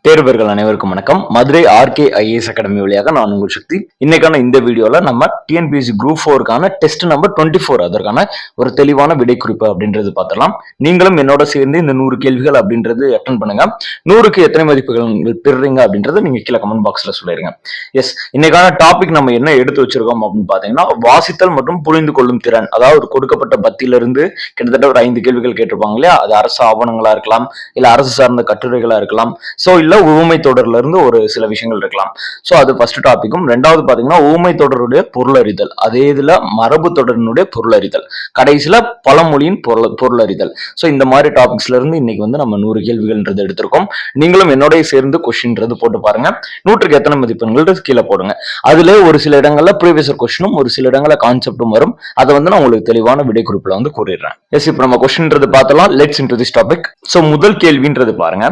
தேர்வர்கள் அனைவருக்கும் வணக்கம். Madurai RK IAS academy வழியாக நான் உங்கள் சக்தி. இன்னைக்கான இந்த வீடியோல நம்ம டிஎன்பிஎஸ்சி குரூப் 4க்கான டெஸ்ட் நம்பர் 24 அதற்கான ஒரு தெளிவான விடை குறிப்பு அப்படின்றது பார்த்தலாம். நீங்களும் என்னோட சேர்ந்து இந்த 100 கேள்விகள் அப்படின்றது அட்டன் பண்ணுங்க. 100க்கு எத்தனை மதிப்புகள் நீங்கள் பெறுறீங்க அப்படின்றத நீங்க கீழே கமெண்ட் பாக்ஸ்ல சொல்லிருங்க. எஸ், இன்னைக்கான டாபிக் நம்ம என்ன எடுத்து வச்சிருக்கோம் அப்படின்னு பாத்தீங்கன்னா, வாசித்தல் மற்றும் புரிந்து கொள்ளும் திறன். அதாவது கொடுக்கப்பட்ட பத்தியிலிருந்து கிட்டத்தட்ட ஒரு 5 கேள்விகள் கேட்டிருப்பாங்க இல்லையா? அது அரசு ஆவணங்களா இருக்கலாம், இல்ல அரசு சார்ந்த கட்டுரைகளா இருக்கலாம், சோ இல்ல ஊமை தொடர்ல இருந்து ஒரு சில விஷயங்கள் இருக்கலாம். சோ அது ஃபர்ஸ்ட் டாபிக்கும். ரெண்டாவது பாத்தீங்கன்னா ஊமை தொடருடைய பொருளறிதல், அதே இதுல மரபு தொடரினுடைய பொருளறிதல், கடைசியில பழமொழியின் பொருளறிதல். சோ இந்த மாதிரி டாபிக்ஸ்ல இருந்து இன்னைக்கு வந்து நம்ம 100 கேள்விகள்ன்றது எடுத்திருக்கோம். நீங்களும் என்னோட சேர்ந்து கொஸ்டின்றது போட்டு பாருங்க. 100க்கு எத்தனை மதிப்பெண்கள் கீழே போடுங்க. அதுல ஒரு சில இடங்கள்ல ப்ரீவியஸ் கொஸ்டினும் ஒரு சில இடங்கள்ல கான்செப்டும் வரும். அதை வந்து நான் உங்களுக்கு தெளிவான விடை குறிப்புல வந்து கூறிடுறேன். எஸ், இப்ப நம்ம கொஸ்டின்றது பார்த்தலாம். Let's into this topic. So முதல் கேள்வின்றது பாருங்க,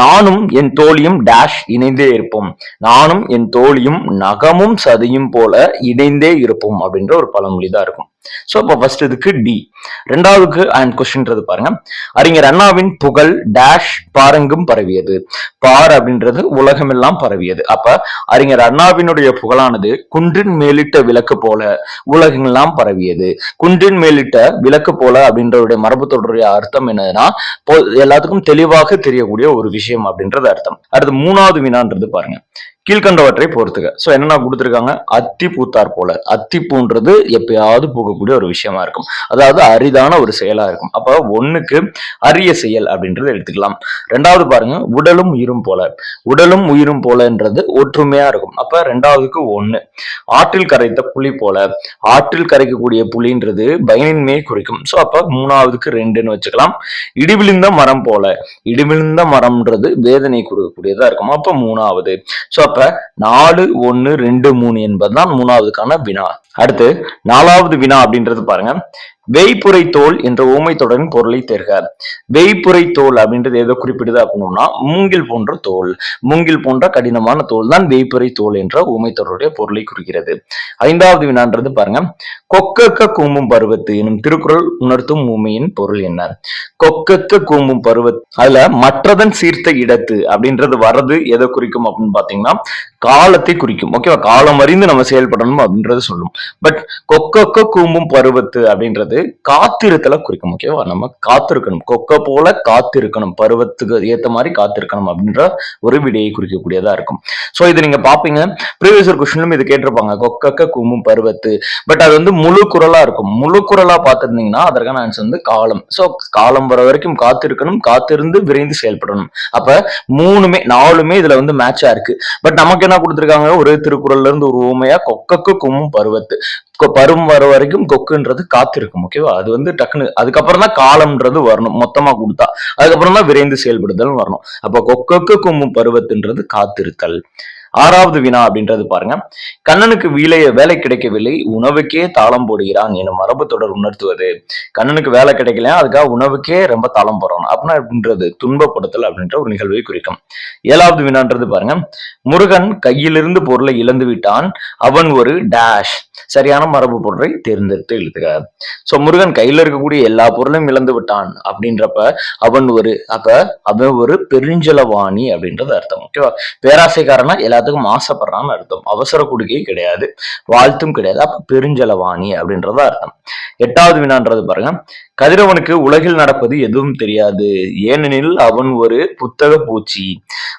நானும் என் தோழியும் டேஷ் இணைந்தே இருப்போம். நானும் என் தோழியும் நகமும் சதையும் போல இணைந்தே இருப்போம் அப்படின்ற ஒரு பழமொழி தான் இருக்கும். சோ அப்ப ஃபர்ஸ்ட் இதுக்கு டி. ரெண்டாவதுக்கு அண்ட் கொஸ்டின்றது பாருங்க, அறிஞர் அண்ணாவின் புகழ் டேஷ் பாரெங்கும் பரவியது. பார் அப்படின்றது உலகமெல்லாம் பரவியது. அப்ப அறிஞர் அண்ணாவினுடைய புகழானது குன்றின் மேலிட்ட விளக்கு போல உலகெல்லாம் பரவியது. குன்றின் மேலிட்ட விளக்கு போல அப்படின்றதுடைய மரபு தொடருடைய அர்த்தம் என்னதுன்னா, எல்லாத்துக்கும் தெளிவாக தெரியக்கூடிய ஒரு விஷயம் அப்படின்றது அர்த்தம். அடுத்து மூணாவது வினான்றது பாருங்க, கீழ்கண்டவற்றை பொறுத்துக. சோ என்னென்ன கொடுத்திருக்காங்க, அத்தி பூத்தார் போல. அத்தி பூன்றது எப்பயாவது பூக்கக்கூடிய ஒரு விஷயமா இருக்கும், அதாவது அரிதான ஒரு செயலா இருக்கும். அப்ப ஒண்ணுக்கு அரிய செயல் அப்படின்றது எடுத்துக்கலாம். ரெண்டாவது பாருங்க, உடலும் உயிரும் போல. உடலும் உயிரும் போலன்றது ஒற்றுமையா இருக்கும். அப்ப ரெண்டாவதுக்கு ஒண்ணு. ஆற்றில் கரைத்த புலி போல. ஆற்றில் கரைக்கக்கூடிய புலின்றது பயனின்மையை குறிக்கும். சோ அப்ப மூணாவதுக்கு 2ன்னு வச்சுக்கலாம். இடிவிழுந்த மரம் போல. இடிவிழுந்த மரம்ன்றது வேதனை கொடுக்கக்கூடியதா இருக்கும். அப்ப மூணாவது. சோ அப்ப 4, 1, 2, 3 என்பதுதான் மூணாவதுக்கான வினா. அடுத்து 4வது வினா அப்படின்றது பாருங்க, வேய்ப்புரை தோல் என்ற ஊமை தொடரின் பொருளை தேர்க. வேய்ப்புரை தோல் அப்படின்றது எதை குறிப்பிடுது அப்படின்னா, மூங்கில் போன்ற தோல், மூங்கில் போன்ற கடினமான தோல் தான் வேய்ப்புரை தோல் என்ற ஊமை தொடருடைய பொருளை குறிக்கிறது. 5வது வினான்றது பாருங்க, கொக்கக்க கூம்பும் பருவத்து எனும் திருக்குறள் உணர்த்தும் ஊமையின் பொருள் என்ன? கொக்கக்க கூம்பும் பருவத், அதுல மற்றதன் சீர்த்த இடத்து அப்படின்றது வர்றது எதை குறிக்கும் அப்படின்னு பாத்தீங்கன்னா, காலத்தை குறிக்கும். ஓகேவா? காலம் அறிந்து நம்ம செயல்படணும் அப்படின்றது சொல்லும். பட் கொக்கக்க கூம்பும் பருவத்து அப்படின்றது காத்திருத்தலை குறிக்கும். ஓகேவா? நம்ம காத்திருக்கணும், கொக்க போல காத்திருக்கணும், பருவத்துக்கு ஏத்த மாதிரி காத்திருக்கணும் அப்படின்ற ஒரு விடையை குறிக்கக்கூடியதா இருக்கும். சோ இது நீங்க பாப்பீங்க, ப்ரீவியஸ் கொஸ்டின்லும் இது கேட்டிருப்பாங்க, கொக்கக்க கூம்பும் பருவத்து. பட் அது வந்து முழு குறளா இருக்கும். முழு குறளா பார்த்திருந்தீங்கன்னா அதற்கான ஆன்சர் வந்து காலம். சோ காலம் வர வரைக்கும் காத்திருக்கணும், காத்திருந்து விரைந்து செயல்படணும். அப்ப 3மே 4மே இதுல வந்து மேட்சா இருக்கு. பட் நமக்கு என்ன கொடுத்திருக்காங்க, ஒரு திருக்குறள்ல இருந்து ஒரு ஊமையா கொக்கக்கு கூம்பும் பருவத்து. பருவம் வர வரைக்கும் கொக்குன்றது காத்திருக்கும். ஓகேவா? அது வந்து டக்குனு அதுக்கப்புறம் தான் காலம்ன்றது வரணும், மொத்தமா கொடுத்தா. அதுக்கப்புறம் தான் விரைந்து செயல்படுதல் வரணும். அப்ப கொக்கக்கு கூம்பும் பருவத்துன்றது காத்திருத்தல். 6வது வினா அப்படின்றது பாருங்க, கண்ணனுக்கு வேலை கிடைக்கவில்லை, உணவுக்கே தாளம் போடுகிறான் எனும் மரபு தொடர் உணர்த்துவது. கண்ணனுக்கு வேலை கிடைக்கல, அதுக்காக உணவுக்கே ரொம்ப தாளம் போடுறான் அப்படின்னா அப்படின்றது துன்பப்படுத்தல் அப்படின்ற ஒரு நிகழ்வை குறிக்கும். 7வது வினான்றது பாருங்க, முருகன் கையிலிருந்து பொருளை இழந்து விட்டான், அவன் ஒரு டேஷ். சரியான மரபு பொருளை தேர்ந்தெடுத்து எழுதுக. சோ முருகன் கையில இருக்கக்கூடிய எல்லா பொருளையும் இழந்து விட்டான் அப்படின்றப்ப அவன் ஒரு பெருஞ்சலவாணி அப்படின்றது அர்த்தம். ஓகேவா? பேராசைக்காரனா எல்லாத்துக்கும் ஆசைப்படுறான்னு அர்த்தம். அவசர குடுக்கை கிடையாது, வாழ்த்தும் கிடையாது. அப்ப பெருஞ்சலவாணி அப்படின்றத அர்த்தம். 8வது வினான்றது பாருங்க, கதிரவனுக்கு உலகில் நடப்பது எதுவும் தெரியாது, ஏனெனில் அவன் ஒரு புத்தக பூச்சி.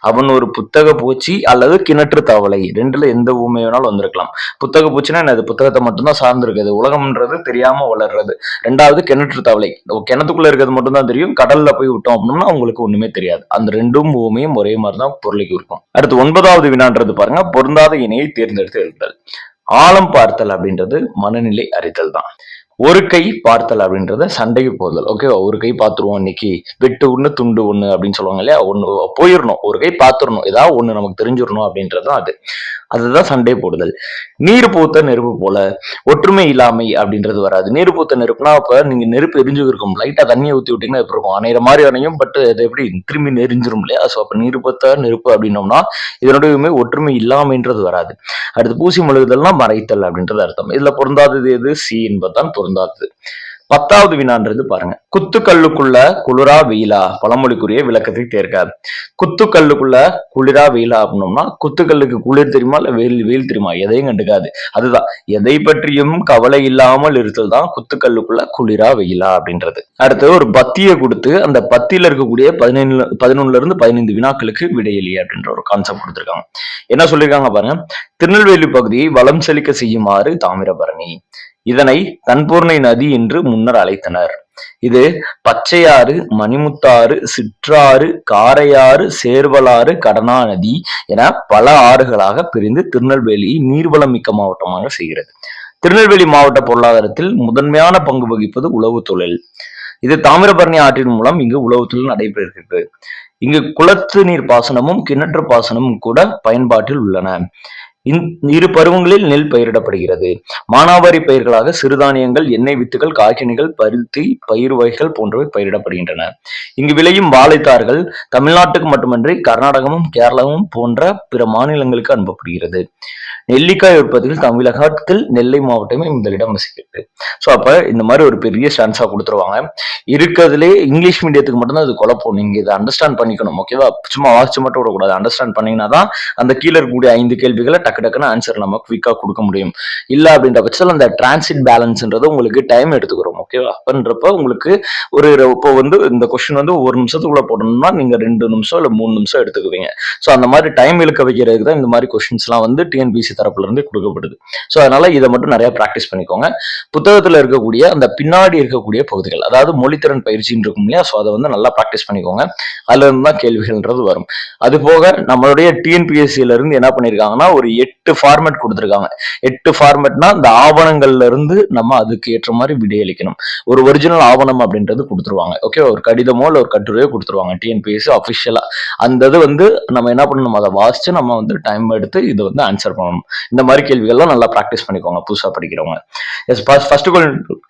அவன் ஒரு புத்தக பூச்சி அல்லது கிணற்று தவளை, 2ல எந்த ஊமை வேணாலும் வந்திருக்கலாம். புத்தக பூச்சினா என்னது, புத்தகத்தை மட்டும்தான் சார்ந்திருக்குது, உலகம்ன்றது தெரியாம வளர்றது. 2வது கிணற்று தவளை, கிணத்துக்குள்ள இருக்கிறது மட்டும்தான் தெரியும், கடல்ல போய் விட்டோம் அப்படின்னா அவங்களுக்கு ஒண்ணுமே தெரியாது. அந்த 2 ஊமையும் ஒரே மாதிரிதான் பொருளைக்கு இருக்கும். அடுத்து 9வது வினான்றது பாருங்க, பொருந்தாத இணையை தேர்ந்தெடுத்து எழுதல். ஆழம் பார்த்தல் அப்படின்றது மனநிலை அறிதல் தான். ஒரு கை பார்த்தல் அப்படின்றத சண்டைக்கு போதல். ஓகேவா? ஒரு கை பார்த்துருவோம், இன்னைக்கு வெட்டு ஒண்ணு துண்டு ஒண்ணு அப்படின்னு சொல்லுவாங்க இல்லையா? ஒண்ணு போயிடணும், ஒரு கை பார்த்துடணும், ஏதாவது ஒண்ணு நமக்கு தெரிஞ்சிடணும் அப்படின்றதுதான் அதுதான் சண்டை போடுதல். நீர் பூத்த நெருப்பு போல, ஒற்றுமை இல்லாமை அப்படின்றது வராது. நீர் பூத்த நெருப்புனா அப்ப நீங்க நெருப்பு எரிஞ்சு இருக்கும், லைட்டா தண்ணியை ஊத்தி விட்டீங்கன்னா எப்படி இருக்கும், அணையிற மாதிரி அணையும், பட் அது எப்படி திரும்பி நெறிஞ்சிரும் இல்லையா? சோ அப்ப நீர் பூத்த நெருப்பு அப்படின்னோம்னா இதனுடைய ஒற்றுமை இல்லாமைன்றது வராது. அடுத்து பூசி மொழுகுதல்னா மறைத்தல் அப்படின்றது அர்த்தம். இதுல பொருந்தாதது எது, சி என்பதுதான் பொருந்தாதது. 10வது வினான்றது பாருங்க. குத்துக்கல்லுக்குள்ள குளிரா வெயிலா பழமொழிக்குரிய விளக்கத்தை தேர்க. குத்துக்கல்லுக்குள்ள குளிரா வெயிலா அப்படின்னோம்னா குத்துக்கல்லுக்கு குளிர் தெரியுமா இல்ல வெயில் தெரியுமா? எதையும் கண்டுக்காது. அதுதான் எதை பற்றியும் கவலை இல்லாமல் இருத்தல் தான் குத்துக்கல்லுக்குள்ள குளிரா வெயிலா அப்படின்றது. அடுத்து ஒரு பத்தியை கொடுத்து அந்த பத்தியில இருக்கக்கூடிய 11ல இருந்து 15 வினாக்களுக்கு விடையெளி அப்படின்ற ஒரு கான்செப்ட் கொடுத்திருக்காங்க. என்ன சொல்லியிருக்காங்க பாருங்க. திருநெல்வேலி பகுதியை வளம் செழிக்க செய்யுமாறு தாமிரபரணி. இதனை தன்பூர்ணை நதி என்று முன்னர் அழைத்தனர். இது பச்சையாறு, மணிமுத்தாறு, சிற்றாறு, காரையாறு, சேர்வலாறு, கடனா நதி என பல ஆறுகளாக பிரிந்து திருநெல்வேலியை நீர்வளம் மிக்க மாவட்டமாக செய்கிறது. திருநெல்வேலி மாவட்ட பொருளாதாரத்தில் முதன்மையான பங்கு வகிப்பது உழவு தொழில். இது தாமிரபரணி ஆற்றின் மூலம் இங்கு உழவு தொழில் நடைபெறுகிறது. இங்கு குளத்து நீர் பாசனமும் கிணற்று பாசனமும் கூட பயன்பாட்டில் உள்ளன. இரு பருவங்களில் நெல் பயிரிடப்படுகிறது. மானாவாரி பயிர்களாக சிறுதானியங்கள், எண்ணெய் வித்துகள், காய்கனிகள், பருத்தி, பயிர் வகைகள் போன்றவை பயிரிடப்படுகின்றன. இங்கு விளையும் வாழைத்தார்கள் தமிழ்நாட்டுக்கு மட்டுமன்றி கர்நாடகமும் கேரளாவும் போன்ற பிற மாநிலங்களுக்கு அனுப்பப்படுகிறது. நெல்லிக்காய் உற்பத்தியில் தமிழகத்தில் நெல்லை மாவட்டமே முதலிடம் வசிக்கிறது. ஸோ அப்ப இந்த மாதிரி ஒரு பெரிய ஸ்டான்ஸா கொடுத்துருவாங்க. இருக்கிறதுலே இங்கிலீஷ் மீடியத்துக்கு மட்டும்தான் அது குழப்பம். நீங்க இதை அண்டர்ஸ்டாண்ட் பண்ணிக்கணும். ஓகேவா? சும்மா வாசிச்சு மட்டும் விடக்கூடாது. அண்டர்ஸ்டாண்ட் பண்ணீங்கன்னா தான் அந்த கீழே இருக்கக்கூடிய 5 கேள்விகளை டக்குன்னு ஆன்சர் நம்ம குவிக்கா கொடுக்க முடியும். இல்ல அப்படின்ற பட்சத்தில் அந்த டிரான்சிட் பேலன்ஸ்ன்றது உங்களுக்கு டைம் எடுத்துக்கிறோம். ஓகேவா? அப்படின்றப்ப உங்களுக்கு இப்போ இந்த கொஸ்டின் ஒரு நிமிஷத்துக்குள்ள போடணும்னா நீங்க 2 நிமிஷம் இல்ல 3 நிமிஷம் எடுத்துக்குவீங்க. ஸோ அந்த மாதிரி டைம் இழுக்க வைக்கிறதுக்கு தான் இந்த மாதிரி கொஸ்டின்ஸ்லாம் டிஎன்பிசி தரப்புல இருந்து கொடுக்கப்படுது. ஸோ அதனால இதை மட்டும் நிறைய பிராக்டிஸ் பண்ணிக்கோங்க. புத்தகத்துல இருக்கக்கூடிய அந்த பின்னாடி இருக்கக்கூடிய பகுதிகள், அதாவது மொழித்திறன் பயிற்சின்னு இருக்கும் இல்லையா? ஸோ அதை நல்லா பிராக்டிஸ் பண்ணிக்கோங்க. அதுல இருந்து தான் கேள்விகள்ன்றது வரும். அது போக நம்மளுடைய டிஎன்பிஎஸ்சியில இருந்து என்ன பண்ணிருக்காங்கன்னா ஒரு 8 ஃபார்மேட் கொடுத்துருக்காங்க. 8 ஃபார்மேட்னா இந்த ஆவணங்கள்ல இருந்து நம்ம அதுக்கு ஏற்ற மாதிரி விடையளிக்கணும். ஒரு ஒரிஜினல் ஆவணம் அப்படின்றது கொடுத்துருவாங்க. ஓகே, ஒரு கடிதமோ இல்ல ஒரு கட்டுரையோ கொடுத்துருவாங்க டிஎன்பிஎஸ்சி அபிஷியலா. அந்த இது நம்ம என்ன பண்ணணும், அதை வாசிச்சு நம்ம டைம் எடுத்து இதை ஆன்சர் பண்ணணும். இந்த மாதிரி கேள்விகள்லாம் நல்லா பிராக்டிஸ் பண்ணிக்கோங்க புதுசா படிக்கிறவங்க. ஃபர்ஸ்ட்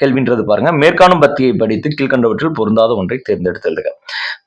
கேள்வின்றது பாருங்க. மேற்காணும் பத்தியை படித்து கீழ்கண்டவற்றில் பொருந்தாத ஒன்றை தேர்ந்தெடுத்தல்.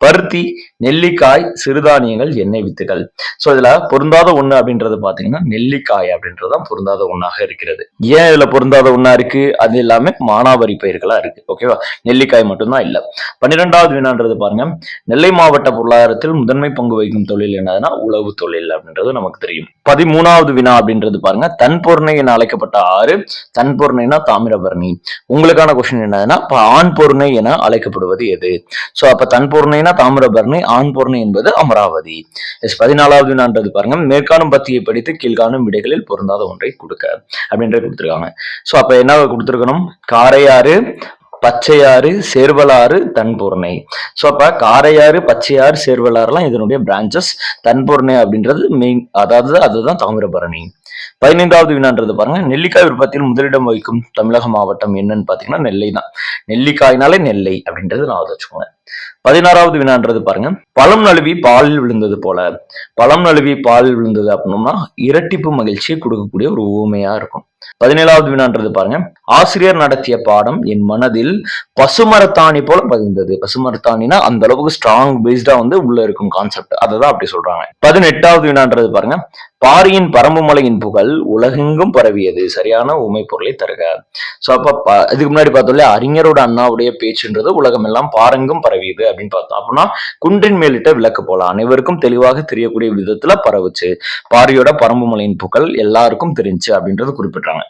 பருத்தி, நெல்லிக்காய், சிறுதானியங்கள், எண்ணெய் வித்துகள். சோ இதுல பொருந்தாத ஒண்ணு அப்படின்றது பாத்தீங்கன்னா நெல்லிக்காய் அப்படின்றதுதான் பொருந்தாத ஒண்ணாக இருக்கிறது. ஏன் இதுல பொருந்தாத ஒண்ணா இருக்கு? அது எல்லாமே மானாவாரி பயிர்களா இருக்கு. ஓகேவா? நெல்லிக்காய் மட்டும்தான் இல்ல. 12வது வினான்றது பாருங்க. நெல்லை மாவட்ட பொருளாதாரத்தில் முதன்மை பங்கு வகிக்கும் தொழில் என்னதுன்னா உழவு தொழில் அப்படின்றது நமக்கு தெரியும். 13வது வினா அப்படின்றது பாருங்க. தன்பொருணை என அழைக்கப்பட்ட ஆறு. தன்பொருணைனா தாமிரபரணி. உங்களுக்கான கொஸ்டின் என்னதுன்னா ஆண் பொருணை என அழைக்கப்படுவது எது? சோ அப்ப தன்பொருணைனா தாமிரபரணி, ஆண் பொருணை என்பது அமராவதி. 14வது வினான்றது பாருங்க. மேற்காணும் பத்தியை படித்து கீழ்காணும் விடைகளில் பொருந்தாத ஒன்றை கொடுக்க அப்படின்றது கொடுத்திருக்காங்க. சோ அப்ப என்ன கொடுத்திருக்கணும்? காரையாறு, பச்சையாறு, சேர்வலாறு, தன்பொருணை. சோ அப்ப காரையாறு, பச்சையாறு, சேர்வலாறுலாம் இதனுடைய பிரான்சஸ். தன்பொருணை அப்படின்றது மெயின், அதாவது அதுதான் தாமிரபரணி. 15வது வினான்றது பாருங்க. நெல்லிக்காய் உற்பத்தியில் முதலிடம் வகிக்கும் தமிழக மாவட்டம் என்னன்னு பாத்தீங்கன்னா நெல்லை தான். நெல்லிக்காய்னாலே நெல்லை அப்படின்றது நான் வச்சுக்கோங்க. 16வது வினான்றது பாருங்க. பழம் நழுவி பாலில் விழுந்தது போல. பழம் நழுவி பாலில் விழுந்தது அப்படின்னோம்னா இரட்டிப்பு மகிழ்ச்சியை கொடுக்கக்கூடிய ஒரு ஊமையா இருக்கும். 17வது வினான்றது பாருங்க. ஆசிரியர் நடத்திய பாடம் என் மனதில் பசுமரத்தாணி போல பதிந்தது. பசுமரத்தாணினா அந்த அளவுக்கு ஸ்ட்ராங் பேஸ்டா உள்ள இருக்கும் கான்செப்ட், அததான் அப்படி சொல்றாங்க. 18வது வினான்றது பாருங்க. பாரியின் பரம்புமலையின் புகழ் உலகெங்கும் பரவியது. சரியான உமை பொருளை தருக. சோ அப்ப இதுக்கு முன்னாடி பார்த்தோம்ல, அறிஞரோட அண்ணாவுடைய பேச்சுன்றது உலகம் எல்லாம் பாரெங்கும் பரவியது அப்படின்னு பார்த்தோம். அப்படின்னா குன்றின் மேலிட்ட விளக்கு போல அனைவருக்கும் தெளிவாக தெரியக்கூடிய விதத்துல பரவுச்சு. பாரியோட பரம்புமலையின் புகழ் எல்லாருக்கும் தெரிஞ்சு அப்படின்றது குறிப்பிட்டாங்க.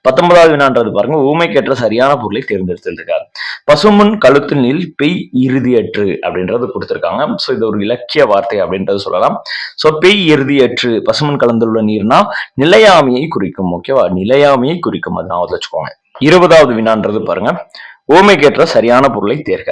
19வது வினான்றது பாருங்க. ஊமைக்கேற்ற சரியான பொருளை தேர்ந்தெடுத்திருக்காரு. பசுமுன் கழுத்தினில் பெய் இறுதியற்று அப்படின்றது கொடுத்திருக்காங்க. சோ இது ஒரு இலக்கிய வார்த்தை அப்படின்றது சொல்லலாம். சோ பெய் இறுதியற்று பசுமன் கலந்துள்ள நீர்னா நிலையாமையை குறிக்கும். ஓகேவா? நிலையாமையை குறிக்கும். அது நான் வச்சுக்கோங்க. 20வது வினான்றது பாருங்க. ஓமைக்கேற்ற சரியான பொருளை தேர்க.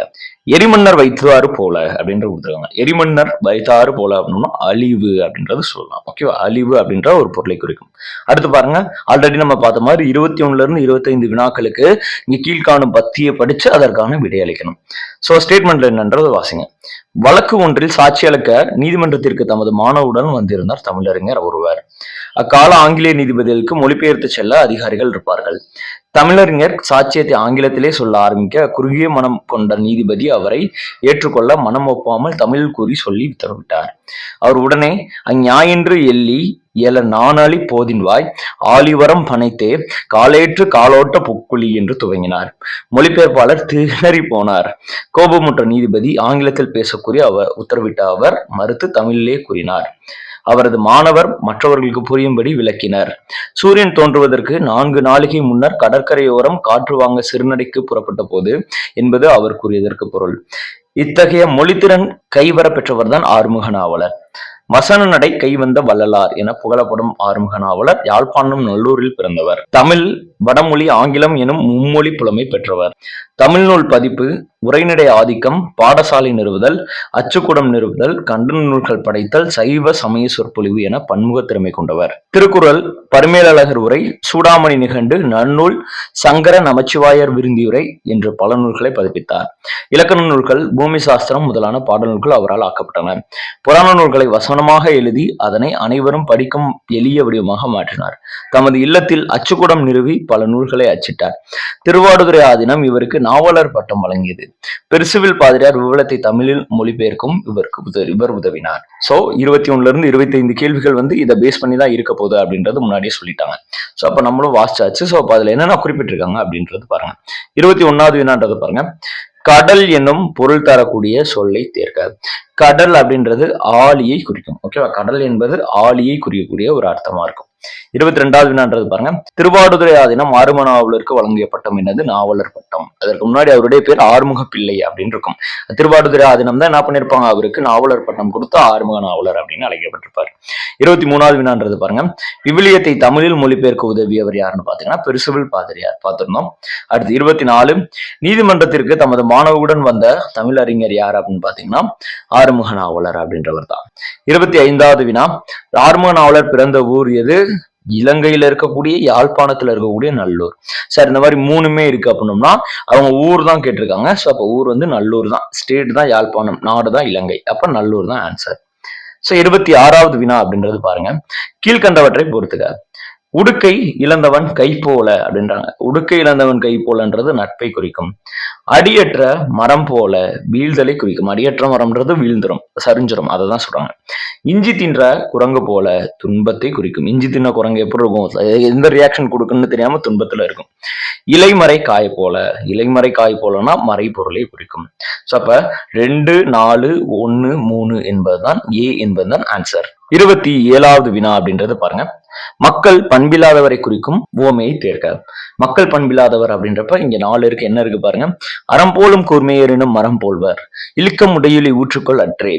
எரிமன்னர் வைத்தாறு போல அப்படின்ற கொடுத்துருக்காங்க. எரிமன்னர் வைத்தாறு போல அப்படின்னா அழிவு அப்படின்றது சொல்லலாம். ஓகேவா? அழிவு அப்படின்ற ஒரு பொருளை குறிக்கும். அடுத்து பாருங்க. ஆல்ரெடி நம்ம பார்த்த மாதிரி 21ல இருந்து 25 வினாக்களுக்கு இங்க கீழ்காணும் பத்தியை படிச்சு அதற்கான விடையளிக்கணும். சோ ஸ்டேட்மெண்ட்ல என்னன்றது வாசிங்க. வழக்கு ஒன்றில் சாட்சியளிக்க நீதிமன்றத்திற்கு தமது மாணவுடன் வந்திருந்தார் தமிழறிஞர் ஒருவர். அக்கால ஆங்கிலேய நீதிபதிகளுக்கு மொழிபெயர்த்து செல்ல அதிகாரிகள் இருப்பார்கள். தமிழறிஞர் சாட்சியத்தை ஆங்கிலத்திலே சொல்ல ஆரம்பிக்க குறுகிய மனம் கொண்ட நீதிபதி அவரை ஏற்றுக்கொள்ள மனம் ஒப்பாமல் தமிழில் கூறி சொல்லி உத்தரவிட்டார். அவர் உடனே அஞ்ஞாயின்று எள்ளி எல நாணழி போதின்வாய் ஆலிவரம் பனைத்தே காலேற்று காலோட்ட புக்குழி என்று துவங்கினார். மொழிபெயர்ப்பாளர் திணறி போனார். கோபமுற்ற நீதிபதி ஆங்கிலத்தில் பேசக்கூறி உத்தரவிட்ட அவர் மறுத்து தமிழிலே கூறினார். அவரது மாணவர் மற்றவர்களுக்கு புரியும்படி விளக்கினர். சூரியன் தோன்றுவதற்கு 4 நாளிகை முன்னர் கடற்கரையோரம் காற்று வாங்க சிறுநடைக்கு புறப்பட்ட போது என்பது அவர் கூறியதற்கு பொருள். இத்தகைய மொழித்திறன் கைவர பெற்றவர்தான் ஆறுமுக நாவலர். வசன நடை கைவந்த வள்ளலார் என புகழப்படும் ஆறுமுக நாவலர் யாழ்ப்பாணம் நல்லூரில் பிறந்தவர். தமிழ், வடமொழி, ஆங்கிலம் எனும் மும்மொழி புலமை பெற்றவர். தமிழ் நூல் பதிப்பு, உரைநடை ஆதிக்கம், பாடசாலை நிறுவுதல், அச்சுக்கூடம் நிறுவுதல், கண்டன நூல்கள் படைத்தல், சைவ சமய சொற்பொழிவு என பன்முக திறமை கொண்டவர். திருக்குறள், பரிமேலழகர் உரை, சூடாமணி நிகண்டு, நன்னூல், சங்கர நமச்சிவாயர் விருந்தியுரை என்று பல நூல்களை பதிப்பித்தார். இலக்கண நூல்கள், பூமி சாஸ்திரம் முதலான பாடல் நூல்கள் அவரால் ஆக்கப்பட்டன. புராண நூல்களை வசனமாக எழுதி அதனை அனைவரும் படிக்கும் எளிய வடிவமாக மாற்றினார். தமது இல்லத்தில் அச்சுக்கூடம் நிறுவி பல நூல்களை அச்சிட்டார். திருவாடுதுறை ஆதீனம் இவருக்கு நாவலர் பட்டம் வழங்கியது. பெருசுவில் பாதிரியார் விவலத்தை தமிழில் மொழிபெயர்க்கும் இவர் உதவினார். சோ 21 இருந்து 25 கேள்விகள் இதை பேஸ் பண்ணி தான் இருக்க போகுது அப்படின்றது முன்னாடியே சொல்லிட்டாங்க. சோ அப்ப நம்மளும் வாசிச்சாச்சு. சோ அப்ப அதுல என்னென்ன குறிப்பிட்டிருக்காங்க அப்படின்றது பாருங்க. 21வது வினான்றது பாருங்க. கடல் என்னும் பொருள் தரக்கூடிய சொல்லை தேர்க. கடல் அப்படின்றது ஆழியை குறிக்கும். ஓகேவா? கடல் என்பது ஆழியை குறிக்கக்கூடிய ஒரு அர்த்தமா இருக்கும். 22வது வினான்றது பாருங்க. திருவாடுதுறை ஆதீனம் ஆறுமுக நாவலருக்கு வழங்கிய பட்டம் என்னது? நாவலர் பட்டம். அதற்கு முன்னாடி அவருடைய பேர் ஆறுமுக பிள்ளை அப்படின்னு இருக்கும். திருவாடுதுறை ஆதீனம் தான் என்ன பண்ணிருப்பாங்க? அவருக்கு நாவலர் பட்டம் கொடுத்து ஆறுமுக நாவலர் அப்படின்னு அழைக்கப்பட்டிருப்பார். 23வது வினான்றது பாருங்க. விவிலியத்தை தமிழில் மொழிபெயர்க்க உதவியவர் யாருன்னு பாத்தீங்கன்னா பெருசுவில் பாதிரியார் பார்த்திருந்தோம். அடுத்து 24. நீதிமன்றத்திற்கு தமது மாணவருடன் வந்த தமிழ் அறிஞர் யார் அப்படின்னு பாத்தீங்கன்னா ஆறுமுக நாவலர் அப்படின்றவர் தான். 25வது வினா. ஆறுமுக நாவலர் பிறந்த ஊர் எது? இலங்கையில இருக்கக்கூடிய யாழ்ப்பாணத்துல இருக்கக்கூடிய நல்லூர். சார் இந்த மாதிரி 3மே இருக்கு அப்படின்னோம்னா அவங்க ஊர் தான் கேட்டிருக்காங்க. சோ அப்ப ஊர் நல்லூர் தான். ஸ்டேட் தான் யாழ்ப்பாணம், நாடு தான் இலங்கை. அப்ப நல்லூர் தான் ஆன்சர். சோ 26வது வினா அப்படின்றது பாருங்க. கீழ்கண்டவற்றை பொறுத்துக. உடுக்கை இழந்தவன் கை போல அப்படின்றாங்க. உடுக்கை இழந்தவன் கை போலன்றது நட்பை குறிக்கும். அடியற்ற மரம் போல வீழ்தலை குறிக்கும். அடியற்ற மரம்ன்றது வீழ்ந்துரும், சரிஞ்சிரும், அதை தான் சொல்றாங்க. இஞ்சி தின்ற குரங்கு போல துன்பத்தை குறிக்கும். இஞ்சி தின்ன குரங்கு எப்படி இருக்கும்? எந்த ரியாக்ஷன் கொடுக்குன்னு தெரியாம துன்பத்துல இருக்கும். இலைமறை காய் போல. இலைமறை காய் போலனா மறை பொருளை குறிக்கும். சோ அப்ப 2, 4, 1, 3 என்பதுதான் ஏ என்பதுதான் ஆன்சர். 27வது வினா அப்படின்றது பாருங்க. மக்கள் பண்பில்லாதவரை குறிக்கும் உவமையை தேர்க. மக்கள் பண்பில்லாதவர் அப்படின்றப்ப இங்க 4 இருக்கு. என்ன இருக்கு பாருங்க. அறம் போலும் கூர்மையரினும் மரம் போல்வர், இழுக்கம் உடையுளி ஊற்றுக்கொள் அற்றே,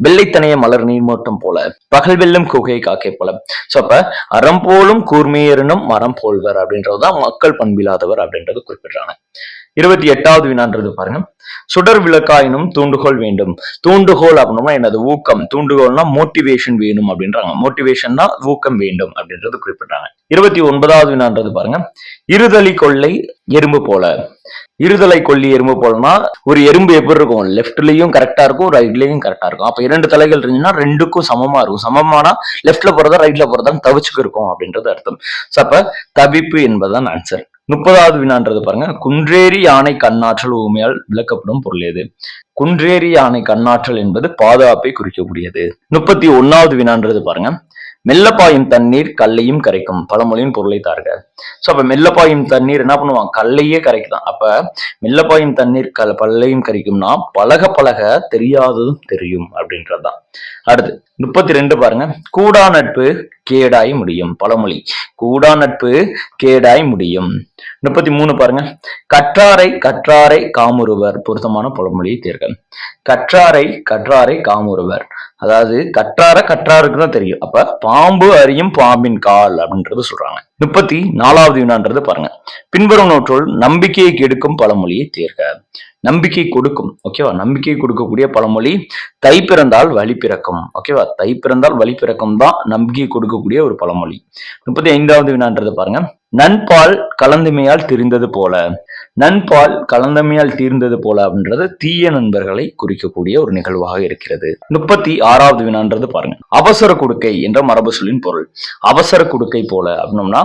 வெள்ளைத்தனைய மலர் நீர்மோட்டம் போல, பகல் வெல்லும் குகை காக்கை போல. சோ அப்ப அறம் போலும் கூர்மையரினும் மரம் போல்வர் அப்படின்றதுதான் மக்கள் பண்பில்லாதவர் அப்படின்றது குறிப்பிடுறாங்க. 28வது வினான்றது பாருங்க. சுடர் விளக்காயினும் தூண்டுகோல் வேண்டும். தூண்டுகோல் அப்படின்னா என்னது? ஊக்கம். தூண்டுகோல்னா மோட்டிவேஷன் வேணும் அப்படின்றாங்க. மோட்டிவேஷன்னா ஊக்கம் வேண்டும் அப்படின்றது குறிப்பிட்டாங்க. 29வது வினான்றது பாருங்க. இருதலி கொள்ளை எறும்பு போல. இருதலை கொல்லி எறும்பு போலனா ஒரு எறும்பு எப்படி இருக்கும்? லெப்ட்லயும் கரெக்டா இருக்கும், ரைட்லயும் கரெக்டா இருக்கும். அப்ப 2 தலைகள் இருந்துச்சுன்னா 2க்கும் சமமா இருக்கும். சமமானா லெப்ட்ல போறதா ரைட்ல போறதா தவிச்சுக்கு இருக்கும் அப்படின்றது அர்த்தம். அப்ப தவிப்பு என்பதுதான் ஆன்சர். 30வது வினான்றது பாருங்க. குன்றேறி யானை கண்ணாற்றல் ஊமையால் விளக்கப்படும் பொருள் எது? குன்றேறி யானை கண்ணாற்றல் என்பது பாதுகாப்பை குறிக்கக்கூடியது. 31வது வினான்றது பாருங்க. மெல்லப்பாயும் தண்ணீர் கல்லையும் கரைக்கும். பழமொழியின் பொருளை தாருக. சோ அப்ப மெல்லப்பாயும் தண்ணீர் என்ன பண்ணுவான்? கல்லையே கரைக்குதான். அப்ப மெல்லப்பாயும் தண்ணீர் பல்லையும் கரைக்கும்னா பழக பழக தெரியாததும் தெரியும் அப்படின்றதுதான். அடுத்து 32 பாருங்க. கூடா நட்பு கேடாய் முடியும். பழமொழி. கூடா நட்பு கேடாய் முடியும். 33 பாருங்க. கற்றாரை கற்றாரை காமுறுவர். பொருத்தமான பழமொழியை தேர்க. கற்றாரை கற்றாரை காமுறுவர். அதாவது கற்றாருக்கு தான் தெரியும். அப்ப பாம்பு அறியும் பாம்பின் கால் அப்படின்றது சொல்றாங்க. 34வது வினான்றது பாருங்க. பின்வரும் நோற்றுள் நம்பிக்கையை கெடுக்கும் பழமொழியை தேர்க. நம்பிக்கை கொடுக்கும். ஓகேவா? நம்பிக்கை கொடுக்கக்கூடிய பழமொழி தை பிறந்தால் வழி பிறக்கும். ஓகேவா? தை பிறந்தால் வழி பிறக்கும் தான் நம்பிக்கை கொடுக்கக்கூடிய ஒரு பழமொழி. 35வது வினான்றது பாருங்க. நண்பால் கலந்துமையால் திரிந்தது போல. நண்பால் கலந்தமையால் தீர்ந்தது போல அப்படின்றது தீய நண்பர்களை குறிக்கக்கூடிய ஒரு நிகழ்வாக இருக்கிறது. 36வது வினான்றது பாருங்க. அவசர குடுக்கை என்ற மரபு சொல்லின் பொருள். அவசர குடுக்கை போல அப்படின்னோம்னா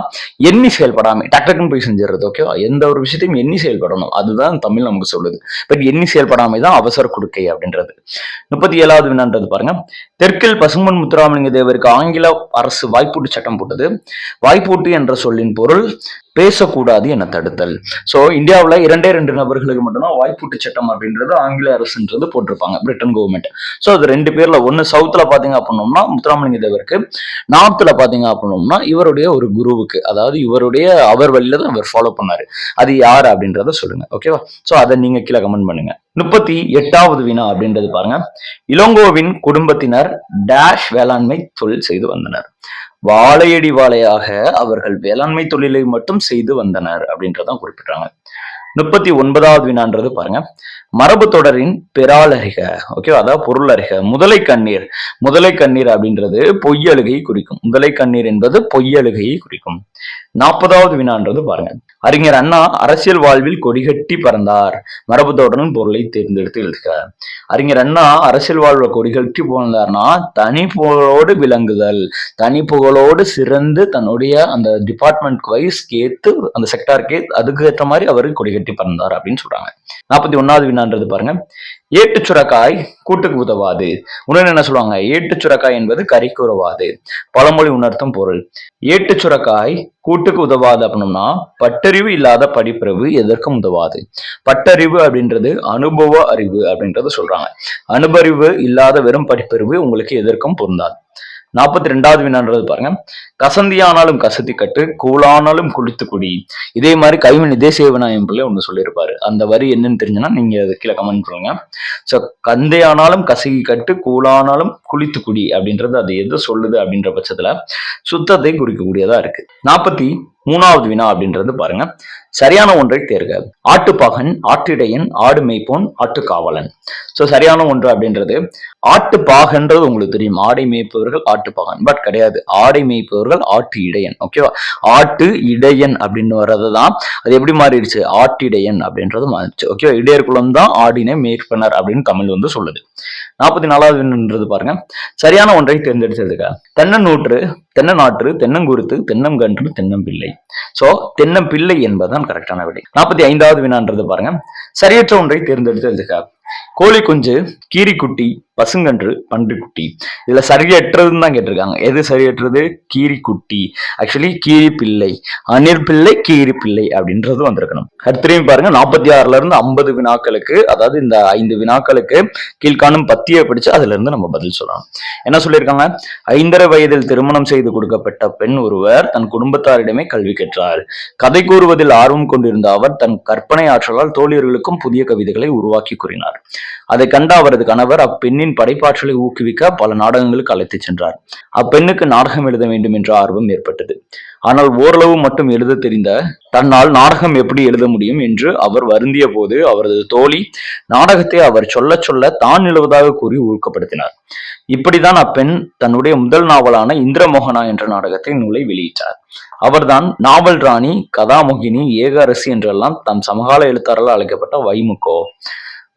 எண்ணி செயல்படாம டக்குன்னு போய் செஞ்சிடறது. ஓகேவா? எந்த ஒரு விஷயத்தையும் எண்ணி செயல்படணும், அதுதான் தமிழ் நமக்கு சொல்லுது. பட் எண்ணி செயல்படாமை தான் அவசர குடுக்கை அப்படின்றது. 37வது வினான்றது பாருங்க. தெற்கில் பசும்பொன் முத்துராமலிங்க தேவருக்கு ஆங்கில அரசு வாய்ப்பூட்டு சட்டம் போட்டது. வாய்ப்பூட்டு என்ற சொல்லின் பொருள் பேசக்கூடாது என தடுத்தல். சோ இந்தியாவுல 2 நபர்களுக்கு மட்டும்தான் வாய்ப்பூட்டு சட்டம் அப்படின்றது ஆங்கில அரசுன்றது போட்டிருப்பாங்க, பிரிட்டன் கவர்மெண்ட். சோ அது 2 பேர்ல ஒன்னு சவுத்துல பாத்தீங்க அப்படின்னோம்னா முத்துராமலிங்க தேவருக்கு, நார்த்ல பாத்தீங்க அப்படின்னோம்னா இவருடைய ஒரு குருவுக்கு, அதாவது அவர் வழியில தான் இவர் ஃபாலோ பண்ணாரு. அது யார் அப்படின்றத சொல்லுங்க. ஓகேவா? சோ அதை நீங்க கீழே கமெண்ட் பண்ணுங்க. 38வது வினா அப்படின்றது பாருங்க. இளங்கோவின் குடும்பத்தினர் டேஷ் வேளாண்மை தொழில் செய்து வந்தனர். வாழையடி வாழையாக அவர்கள் வேளாண்மை தொழிலை மட்டும் செய்து வந்தனர் அப்படின்றதான் குறிப்பிட்டாங்க. 39வது வினான்றது பாருங்க. மரபு தொடரின் பெறாலறிக. ஓகே, அதாவது பொருள் அறிக. முதலை கண்ணீர் அப்படின்றது பொய்யழுகை குறிக்கும். முதலை கண்ணீர் என்பது பொய்யழுகையை குறிக்கும். 40வது வினான்றது பாருங்க. அறிஞர் அண்ணா அரசியல் வாழ்வில் கொடிகட்டி பறந்தார். மரபு தொடரின் பொருளை தேர்ந்தெடுத்து எழுதுக. அறிஞர் அண்ணா அரசியல் வாழ்வை கொடிகட்டி பறந்தார்னா தனி புகழோடு விளங்குதல், தனி புகழோடு சிறந்து தன்னுடைய அந்த டிபார்ட்மெண்ட் வைஸ் கேத்து அந்த செக்டாருக்கு அதுக்கு ஏற்ற மாதிரி அவரு கொடிகட்டி பறந்தார் அப்படின்னு சொல்றாங்க. 41வது வினான்றது பாருங்க. ஏட்டு சுரக்காய் கூட்டுக்கு உதவாது. உடனே என்ன சொல்லுவாங்க? ஏட்டு சுரக்காய் என்பது கறிக்கு உதவாது. பழமொழி உணர்த்தும் பொருள். ஏட்டு சுரக்காய் கூட்டுக்கு உதவாது அப்படின்னோம்னா பட்டறிவு இல்லாத படிப்பறிவு எதற்கும் உதவாது. பட்டறிவு அப்படின்றது அனுபவ அறிவு அப்படின்றத சொல்றாங்க. அனுபறிவு இல்லாத வெறும் படிப்பறிவு உங்களுக்கு எதற்கும் பொருந்தாது. 42வது வினான்றது பாருங்க. கசந்தியானாலும் கசத்தி கட்டு, கூழானாலும் குளித்து குடி. இதே மாதிரி கைவினை தேசிய விநாயகம் பிள்ளை ஒன்று சொல்லியிருப்பாரு. அந்த வரி என்னன்னு தெரிஞ்சுன்னா நீங்க அது கீழே கமெண்ட் பண்ணுங்க. ஸோ கந்தையானாலும் கசகி கட்டு, கூழானாலும் குளித்து குடி அப்படின்றது அது எது சொல்லுது அப்படின்ற பட்சத்துல சுத்தத்தை குறிக்கக்கூடியதா இருக்கு. 43வது வினா அப்படின்றது பாருங்க. சரியான ஒன்றை தேர்க. ஆட்டுப்பாகன், ஆட்டிடையன், ஆடு மேய்ப்போன், ஆட்டுக்காவலன். சோ சரியான ஒன்று அப்படின்றது ஆட்டுப்பாகன்றது உங்களுக்கு தெரியும். ஆடை மேய்ப்பவர்கள் ஆட்டுப்பாகன், பட் கிடையாது. ஆடை மேய்ப்பவர்கள் ஆட்டு இடையன். ஓகேவா? ஆட்டு இடையன் அப்படின்னு வர்றதுதான் அது எப்படி மாறிடுச்சு? ஆட்டிடையன் அப்படின்றது மாறிடுச்சு. ஓகேவா? இடையர் குலம் தான் ஆடினை மேய்ப்பனர் அப்படின்னு தமிழ் வந்து சொல்லுது. 44வது பாருங்க. சரியான ஒன்றை தேர்ந்தெடுத்ததுக்க. தென்னநாற்று, தென்னங்குருத்து, தென்னங்கன்று, தென்னம்பிள்ளை. சோ தென்னம்பிள்ளை என்பதுதான் கரெக்டான விடை. 45வது வினான்றது பாருங்க. சரியற்ற ஒன்றை தேர்ந்தெடுத்ததுக்க. கோழி குஞ்சு, கீரிக்குட்டி, பசுங்கன்று, பன்றிக்குட்டி. இதுல சரியற்றதுன்னு தான் கேட்டிருக்காங்க. எது சரியற்றது? கீரிக்குட்டி. ஆக்சுவலி கீரி பிள்ளை, அணிர் பிள்ளை, கீரி பிள்ளை அப்படின்றது வந்திருக்கணும். அடுத்து பாருங்க. 46ல இருந்து 50 வினாக்களுக்கு, அதாவது இந்த 5 வினாக்களுக்கு கீழ்காணும் பத்தியை படிச்சு அதுல இருந்து நம்ம பதில் சொல்லலாம். என்ன சொல்லியிருக்காங்க? 5.5 வயதில் திருமணம் செய்து கொடுக்கப்பட்ட பெண் ஒருவர் தன் குடும்பத்தாரிடமே கல்வி கற்றார். கதை கூறுவதில் ஆர்வம் கொண்டிருந்த அவர் தன் கற்பனை ஆற்றலால் தோழியர்களுக்கும் புதிய கவிதைகளை உருவாக்கி கூறினார். அதை கண்ட அவரது கணவர் அப்பெண்ணின் படைப்பாற்றலை ஊக்குவிக்க பல நாடகங்களுக்கு அழைத்து சென்றார். அப்பெண்ணுக்கு நாடகம் எழுத வேண்டும் என்ற ஆர்வம் ஏற்பட்டது. ஆனால் ஓரளவு மட்டும் எழுத தெரிந்த தன்னால் நாடகம் எப்படி எழுத முடியும் என்று அவர் வருந்திய போது அவரது தோழி நாடகத்தை அவர் சொல்ல சொல்ல தான் எழுவதாக கூறி ஊக்கப்படுத்தினார். இப்படிதான் அப்பெண் தன்னுடைய முதல் நாவலான இந்திரமோகனா என்ற நாடகத்தை நூலை வெளியிட்டார். அவர்தான் நாவல் ராணி, கதாமோகினி, ஏக அரசி என்றெல்லாம் தம் சமகால எழுத்தாளர்கள் அழைக்கப்பட்ட வைமுகோ.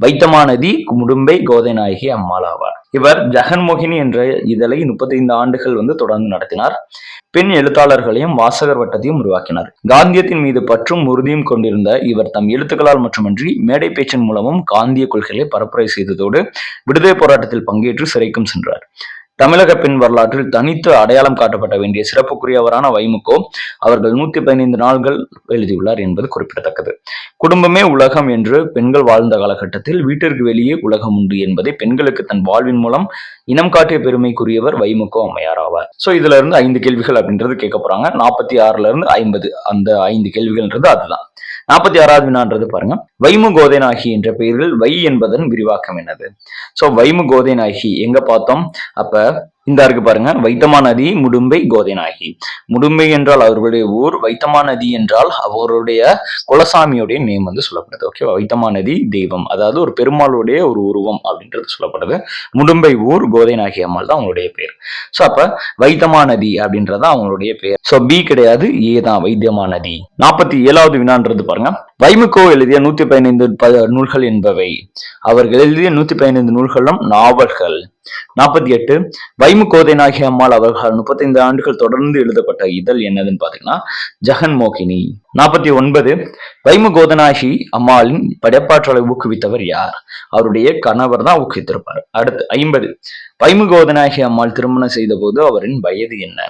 வைத்தமானதி முடும்பை கோதை நாயகி அம்மாள் ஆவார். இவர் ஜெகன்மோகினி என்ற இதழை 35 ஆண்டுகள் தொடர்ந்து நடத்தினார். பெண் எழுத்தாளர்களையும் வாசகர் வட்டத்தையும் உருவாக்கினார். காந்தியத்தின் மீது பற்றும் உறுதியும் கொண்டிருந்த இவர் தம் எழுத்துக்களால் மட்டுமன்றி மேடை பேச்சின் மூலமும் காந்திய கொள்கைகளை பரப்புரை செய்ததோடு விடுதலை போராட்டத்தில் பங்கேற்று சிறைக்கும் சென்றார். தமிழக பெண் வரலாற்றில் தனித்து அடையாளம் காட்டப்பட வேண்டிய சிறப்புக்குரியவரான வைமுகோ அவர்கள் 115 நாள்கள் எழுதியுள்ளார் என்பது குறிப்பிடத்தக்கது. குடும்பமே உலகம் என்று பெண்கள் வாழ்ந்த காலகட்டத்தில் வீட்டிற்கு வெளியே உலகம் உண்டு என்பதை பெண்களுக்கு தன் வாழ்வின் மூலம் இனம் காட்டிய பெருமைக்குரியவர் வைமுகோ அம்மையார் ஆவார். சோ இதுல இருந்து 5 கேள்விகள் அப்படின்றது கேட்க போறாங்க. 46ல இருந்து 50 அந்த 5 கேள்விகள்ன்றது அதுதான். 46வது வினான்றது பாருங்க. வைமு கோதைநாயகி என்ற பெயரில் வை என்பதன் விரிவாக்கம் என்னது? சோ வைமு கோதைநாயகி எங்க பார்த்தோம்? அப்ப இந்த இருக்கு பாருங்க, வைத்தமா நதி, முடும்பை, கோதைநாயகி. முடும்பை என்றால் அவர்களுடைய ஊர், வைத்தமா நதி என்றால் அவருடைய குலசாமியுடைய நேம் வந்து சொல்லப்படுது. ஓகே, வைத்தமா நதி தெய்வம், அதாவது ஒரு பெருமாளுடைய ஒரு உருவம் அப்படின்றது சொல்லப்படுது. முடும்பை ஊர், கோதைநாயகி அம்மாள் தான் அவங்களுடைய பேர். ஸோ அப்ப வைத்தமா நதி அப்படின்றதான் அவங்களுடைய பேர். ஸோ பி கிடையாது, ஏ தான் வைத்தியமா நதி. 47வது வினான்றது பாருங்க, வைமுகோ எழுதிய 115 நூல்கள் என்பவை. அவர்கள் எழுதிய 115 நூல்களும் நாவல்கள். 48 வைமு கோதைநாயகி அம்மாள் அவர்கள் 35 ஆண்டுகள் தொடர்ந்து எழுதப்பட்ட இதழ் என்னதுன்னு பாத்தீங்கன்னா ஜெகன் மோகினி. 49 வைமு கோதநாயகி அம்மாளின் படைப்பாற்றலை ஊக்குவித்தவர் யார்? அவருடைய கணவர் தான் ஊக்குவித்திருப்பார். அடுத்து 50 வைமு கோதநாயகி அம்மாள் திருமணம் செய்த போது அவரின் வயது என்ன?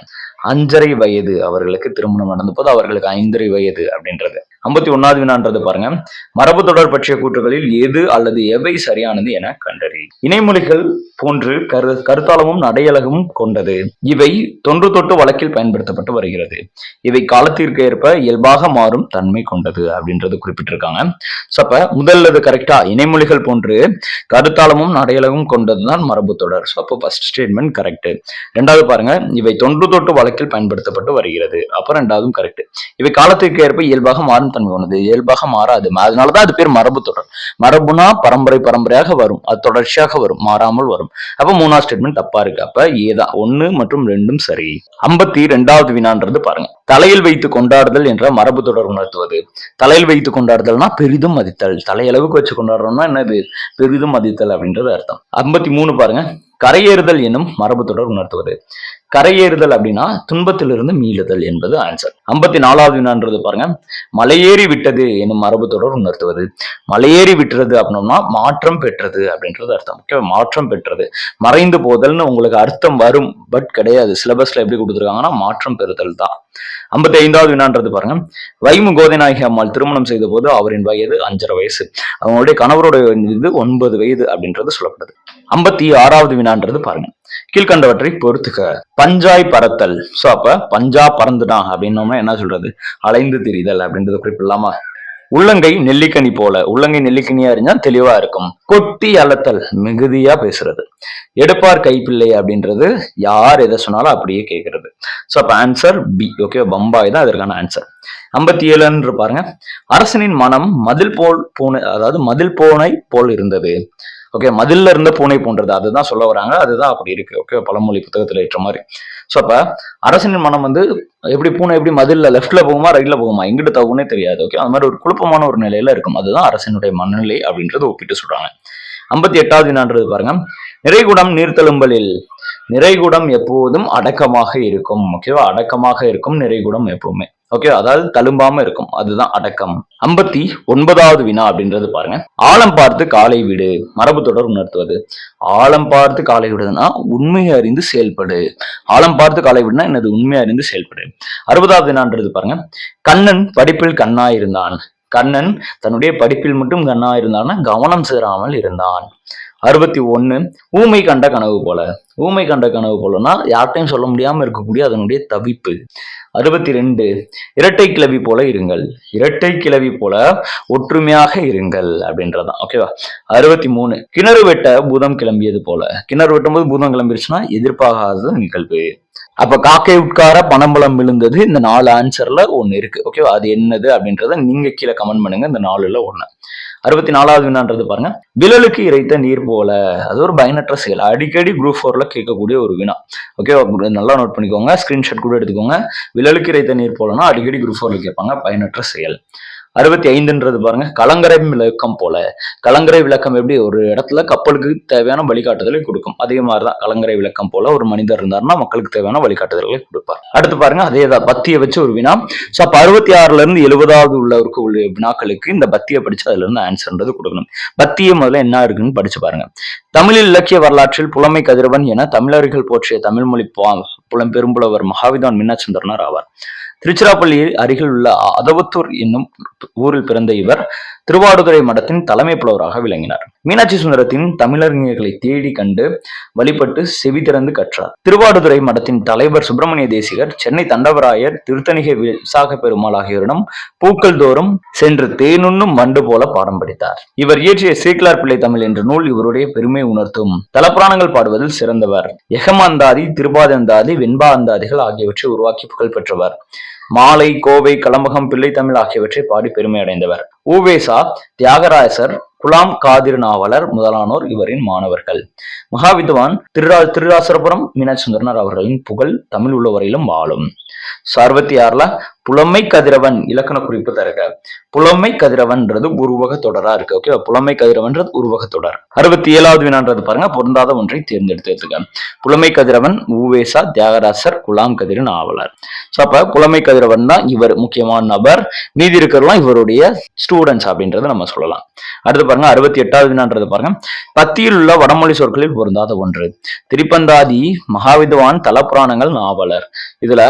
5½ வயது அவர்களுக்கு திருமணம் நடந்த போது அவர்களுக்கு 5½ வயது அப்படின்றது. 51வது வினான்றது பாருங்க, மரபு தொடர் பற்றிய கூற்றுகளில் எது அல்லது எவை சரியானது என கண்டறி. இணைமொழிகள் போன்று கருத்தாளமும் நடையழகும் கொண்டது. இவை தொன்று தொட்டு வழக்கில் பயன்படுத்தப்பட்டு வருகிறது. இவை காலத்திற்கு ஏற்ப இயல்பாக மாறும் தன்மை கொண்டது அப்படின்றது குறிப்பிட்டிருக்காங்க. சோ அப்ப முதல்ல கரெக்டா, இணைமொழிகள் போன்று கருத்தாளமும் நடையழகும் கொண்டதுதான் மரபு தொடர். ஸோ அப்போ ஃபர்ஸ்ட் ஸ்டேட்மெண்ட் கரெக்ட். ரெண்டாவது பாருங்க, இவை தொன்று தொட்டு வழக்கில் பயன்படுத்தப்பட்டு வருகிறது. அப்ப ரெண்டாவதும் கரெக்ட். இவை காலத்திற்கு ஏற்ப இயல்பாக மாறும் தன்மை கொண்டது. இயல்பாக மாறாது, அதனாலதான் அது பேர் மரபு தொடர். மரபுனா பரம்பரையாக வரும், அது தொடர்ச்சியாக வரும், மாறாமல் வரும். அப்ப மூணாவது ஸ்டேட்மெண்ட் தப்பா இருக்கு. அப்ப ஏதான் 1 மற்றும் 2 சரி. 52வது வினான்றது பாருங்க, தலையில் வைத்து கொண்டாடுதல் என்ற மரபு தொடர் உணர்த்துவது. தலையில் வைத்து கொண்டாடுதல்னா பெரிதும் மதித்தல். தலையளவுக்கு வச்சு கொண்டாடுறோம்னா என்னது? பெரிதும் மதித்தல் அப்படின்றது அர்த்தம். 53 பாருங்க, கரையேறுதல் என்னும் மரபு தொடர் உணர்த்துவது. கரையேறுதல் அப்படின்னா துன்பத்திலிருந்து மீளுதல் என்பது ஆன்சர். 54வது வினான்றது பாருங்க, மலையேறி விட்டது என்னும் மரபு தொடர் உணர்த்துவது. மலையேறி விட்டுறது அப்படின்னா மாற்றம் பெற்றது அப்படின்றது அர்த்தம். ஓகே, மாற்றம் பெற்றது. மறைந்து போதல்னு உங்களுக்கு அர்த்தம் வரும், பட் கிடையாது. சிலபஸ்ல எப்படி கொடுத்துருக்காங்கன்னா மாற்றம் பெறுதல் தான். 55வது வினான்றது பாருங்க, வைமு கோதைநாயகி அம்மாள் திருமணம் செய்த போது அவரின் வயது 5½ வயசு. அவங்களுடைய கணவருடைய இது 9 வயது அப்படின்றது சொல்லப்படுது. 56வது வினான்றது பாருங்க, கீழ்கண்டவற்றை பொறுத்துக்க. பஞ்சாய் பறத்தல். சோ அப்ப பஞ்சா பறந்துட்டான் அப்படின்னோம்னா என்ன சொல்றது? அலைந்து திரிதல் அப்படின்றது குறிப்பிடலாமா? உள்ளங்கை நெல்லிக்கனி போல. உள்ளங்கை நெல்லிக்கனியா இருந்தா தெளிவா இருக்கும். கொட்டி அலத்தல், மிகுதியா பேசுறது. எடுப்பார் கைப்பிள்ளை அப்படின்றது யார் எதை சொன்னாலும் அப்படியே கேட்கறது. சோ அப்ப ஆன்சர் பி. ஓகே, பம்பாய் தான் அதற்கான ஆன்சர். 57 பாருங்க, அரசனின் மனம் மதில் போல் பூனை, அதாவது மதில் பூனை போல் இருந்தது. ஓகே, மதில்ல இருந்த பூனை போன்றது, அதுதான் சொல்ல வராங்க. அதுதான் அப்படி இருக்கு. ஓகே, பழமொழி புத்தகத்துல ஏற்ற மாதிரி. சோ அப்ப அரசனின் மனம் வந்து எப்படி பூனை எப்படி மதில்ல லெஃப்ட்ல போகுமா ரைட்ல போகுமா எங்கிட்ட தகுனே தெரியாது. ஓகே, அந்த மாதிரி ஒரு குழப்பமான ஒரு நிலையில இருக்கும். அதுதான் அரசனுடைய மனநிலை அப்படின்றது ஒப்பிட்டு சொல்றாங்க. 58வது வினான்றது பாருங்க, நிறைகுடம் நீர்த்தழும்பலில். நிறைகுடம் எப்போதும் அடக்கமாக இருக்கும். ஓகேவா, அடக்கமாக இருக்கும் நிறைகுடம் எப்பவுமே. ஓகே, அதாவது தழும்பாம இருக்கும், அதுதான் அடக்கம். 59வது வினா அப்படின்றது பாருங்க, ஆழம் பார்த்து காலை விடு. மரபு தொடர் உணர்த்துவது. ஆழம் பார்த்து காலை விடுதுன்னா உண்மையை அறிந்து செயல்படு. ஆழம் பார்த்து காலை விடுனா என்னது? உண்மையை அறிந்து செயல்படு. 60வது வினான்றது பாருங்க, கண்ணன் படிப்பில் கண்ணா இருந்தான். கண்ணன் தன்னுடைய படிப்பில் மட்டும் கண்ணா இருந்தான்னா கவனம் சேராமல் இருந்தான். 61 ஊமை கண்ட கனவு போல. ஊமை கண்ட கனவு போலன்னா யார்ட்டையும் சொல்ல முடியாம இருக்கக்கூடிய அதனுடைய தவிப்பு. 62 இரட்டை கிளவி போல இருங்கள். இரட்டை கிளவி போல ஒற்றுமையாக இருங்கள் அப்படின்றதான். ஓகேவா. 63 கிணறு வெட்ட பூதம் கிளம்பியது போல. கிணறு வெட்டும் போது பூதம் கிளம்பிருச்சுன்னா எதிர்பாராத நிகழ்வு. அப்ப காக்கை உட்கார பனம்பழம் விழுந்தது. இந்த 4 ஆன்சர்ல ஒண்ணு இருக்கு. ஓகேவா, அது என்னது அப்படின்றத நீங்க கீழே கமெண்ட் பண்ணுங்க. இந்த 4ல ஒண்ணு. 64வது வினான்றது பாருங்க, விழலுக்கு இறைத்த நீர் போல. அது ஒரு பயனற்ற செயல். அடிக்கடி குரூப் 4ல கேட்கக்கூடிய ஒரு வினா. ஓகே, நல்லா நோட் பண்ணிக்கோங்க, ஸ்கிரீன்ஷாட் கூட எடுத்துக்கோங்க. விழலுக்கு இறைத்த நீர் போலனா அடிக்கடி குரூப் 4ல கேட்பாங்க, பயனற்ற செயல். 65ன்றது பாருங்க, கலங்கரை விளக்கம் போல. கலங்கரை விளக்கம் எப்படி ஒரு இடத்துல கப்பலுக்கு தேவையான வழிகாட்டுதலை கொடுக்கும், அதே மாதிரிதான் கலங்கரை விளக்கம் போல ஒரு மனிதர் இருந்தாருன்னா மக்களுக்கு தேவையான வழிகாட்டுதல்களை கொடுப்பார். அடுத்து பாருங்க, அதேதான் பத்தியை வச்சு ஒரு வினா. சோ அப்ப 66ல இருந்து 70வது உள்ளவருக்கு உள்ள வினாக்களுக்கு இந்த பத்தியை படிச்சு அதுல இருந்து ஆன்சர்ன்றது கொடுக்கணும். பத்தியை முதல்ல என்ன இருக்குன்னு படிச்சு பாருங்க. தமிழில் இலக்கிய வரலாற்றில் புலமை கதிரவன் என தமிழர்கள் போற்றிய தமிழ் மொழி பெரும்புலவர் மகாவித்வான் மீனாட்சிசுந்தரனார் ஆவார். திருச்சிராப்பள்ளி அருகில் உள்ள அதவத்தூர் என்னும் ஊரில் பிறந்த இவர் திருவாடுதுறை மடத்தின் தலைமை புலவராக விளங்கினார். மீனாட்சி சுந்தரத்தின் தமிழறிஞர்களை தேடி கண்டு வழிபட்டு செவி திறந்து கற்றார். திருவாடுதுறை மடத்தின் தலைவர் சுப்பிரமணிய தேசிகர் சென்னை தண்டவராயர் திருத்தணிகை விசாக பெருமாள் ஆகியோரிடம் பூக்கள் தோறும் சென்று தேனுண்ணும் வண்டு போல பாடம் படித்தார். இவர் இயற்றிய சேக்கிலார் பிள்ளை தமிழ் என்ற நூல் இவருடைய பெருமை உணர்த்தும். தலப்புராணங்கள் பாடுவதில் சிறந்தவர். எகமாந்தாதி, திருபாதந்தாதி, வெண்பா அந்தாதிகள் ஆகியவற்றை உருவாக்கி புகழ் பெற்றவர். மாலை, கோவை, கலம்பகம், பிள்ளை தமிழ் ஆகியவற்றை பாடி பெருமை அடைந்தவர். உவேசா, தியாகராசர், குலாம் காதிர் நாவலர் முதலானோர் இவரின் மாணவர்கள். மகாவித்வான் திருராசரபுரம் மீனாட்சி சுந்தரனார் அவர்களின் புகழ் தமிழ் உள்ளவரையிலும் வாழும். 66ல புலமை கதிரவன் இலக்கண குறிப்பு தருக. புலமை கதிரவன்றது உருவக தொடரா இருக்கு. ஓகே, புலமை கதிரவன்றது உருவக தொடர். 67வது வினான்றது பாருங்க, பொருந்தாத ஒன்றை தேர்ந்தெடுத்து. புலமை கதிரவன் உவேசா, தியாகராசர், குலாம் கதிர் நாவலர். அப்ப புலமை கதிரவன் தான் இவர் முக்கியமான நபர். மீதி இருக்கிறதெல்லாம் இவருடைய ஸ்டூடெண்ட்ஸ் அப்படின்றத நம்ம சொல்லலாம். அடுத்து பாருங்க, 68வது வினான்றது பாருங்க, பத்தியில் உள்ள வடமொழி சொற்களில் பொருந்தாத ஒன்று. திரிபந்தாதி, மகாவித்வான், தலப்புராணங்கள், நாவலர். இதுல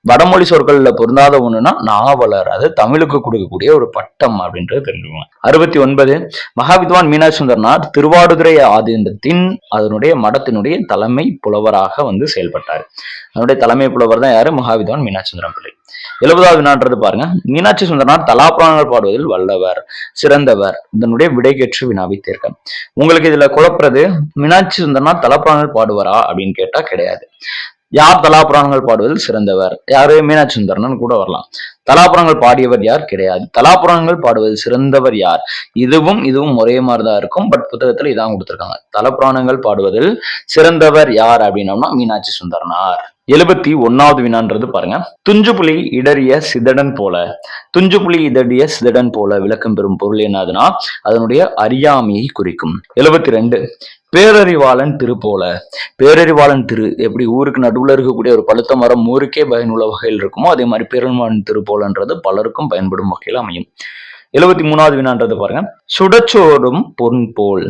வடமொழி சொற்கள்ல பொருந்தாத ஒண்ணுன்னா நாவலர். அது தமிழுக்கு கொடுக்கக்கூடிய ஒரு பட்டம் அப்படின்றது தெரிஞ்சுக்கணும். 69 மகாவித்வான் மீனாட்சி சுந்தரனார் திருவாடுதுறை ஆதீனத்தின் அதனுடைய மடத்தினுடைய தலைமை புலவராக செயல்பட்டார். அதனுடைய தலைமை புலவர் தான் யாரு? மகாவித்வான் மீனாட்சி சுந்தரம் பிள்ளை. 70வது வினான்றது பாருங்க, மீனாட்சி சுந்தரனார் தலாப்புராணங்கள் பாடுவதில் வல்லவர், சிறந்தவர். இதனுடைய விடை கேற்று வினாவை தீர்க்க. உங்களுக்கு இதுல குழப்பறது, மீனாட்சி சுந்தரனார் தலாப்புராணங்கள் பாடுவாரா அப்படின்னு கேட்டா கிடையாது. யார் தலாபுராணங்கள் பாடுவதில் சிறந்தவர்? யாரு? மீனாட்சி சுந்தரன் கூட வரலாம். தலாபுராணங்கள் பாடியவர் யார்? கிடையாது. தலாபுராணங்கள் பாடுவதில் சிறந்தவர் யார்? இதுவும் ஒரே மாதிரிதான் இருக்கும். பட் புத்தகத்துல இதான் கொடுத்திருக்காங்க. தலப்புராணங்கள் பாடுவதில் சிறந்தவர் யார் அப்படின்னோம்னா மீனாட்சி சுந்தரனார். 71வது வினான்றது பாருங்க, துஞ்சுபுலி இடறிய சிதடன் போல. துஞ்சுபுலி இடறிய சிதடன் போல விளக்கம் பெறும் பொருள் என்னதுன்னா அதனுடைய அறியாமையை குறிக்கும். 72 பேரறிவாளன் திரு போல. பேரறிவாளன் திரு எப்படி ஊருக்கு நடுவுல இருக்கக்கூடிய ஒரு பழுத்த மரம் ஊருக்கே பயனுள்ள வகையில் இருக்குமோ அதே மாதிரி பேரறிவாளன் திரு போலன்றது பலருக்கும் பயன்படும் வகையில் அமையும். 73வது வினான்றது பாருங்க, சுடச்சோடும் பொன் போல்.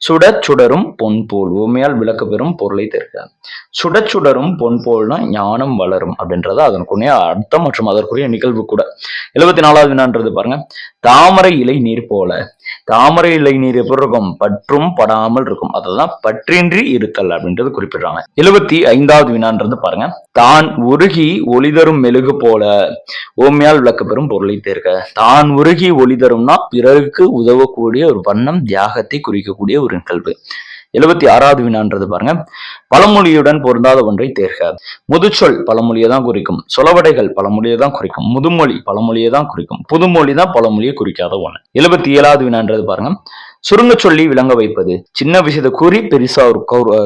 சுடச்சுடரும் பொன் போல் உண்மையால் விளக்க பெறும் பொருளை தெரிக. சுடச்சுடரும் பொன் போல்னா ஞானம் வளரும் அப்படின்றது அதற்குரிய அர்த்தம் மற்றும் அதற்குரிய நிகழ்வு கூட. 74வது வினான்றது பாருங்க, தாமரை இலை நீர் போல. தாமரை இலை நீர் எப்படி இருக்கும்? பற்றும் படாமல் இருக்கும். அதுதான் பற்றின்றி இருத்தல் அப்படின்றது குறிப்பிடுறாங்க. 75வது வினான்றது பாருங்க, தான் உருகி ஒளிதரும் மெழுகு போல. ஓமையால் விளக்க பெறும் பொருளை தேர்க. தான் உருகி ஒளி தரும்னா பிறருக்கு உதவக்கூடிய ஒரு வண்ணம், தியாகத்தை குறிக்கக்கூடிய ஒரு நிகழ்வு. 76வது வினான்றது பாருங்க, பழமொழியுடன் பொருந்தாத ஒன்றை தேர்க. முதுச்சொல் பழமொழியை தான் குறிக்கும். சொலவடைகள் பழமொழியை தான் குறிக்கும். முதுமொழி பழமொழியை தான் குறிக்கும். புதுமொழி தான் பழமொழியை குறிக்காத ஒண்ணு. 77வது வினான்றது பாருங்க, சுருங்க சொல்லி விளங்க வைப்பது. சின்ன விஷயத்த கூறி பெருசா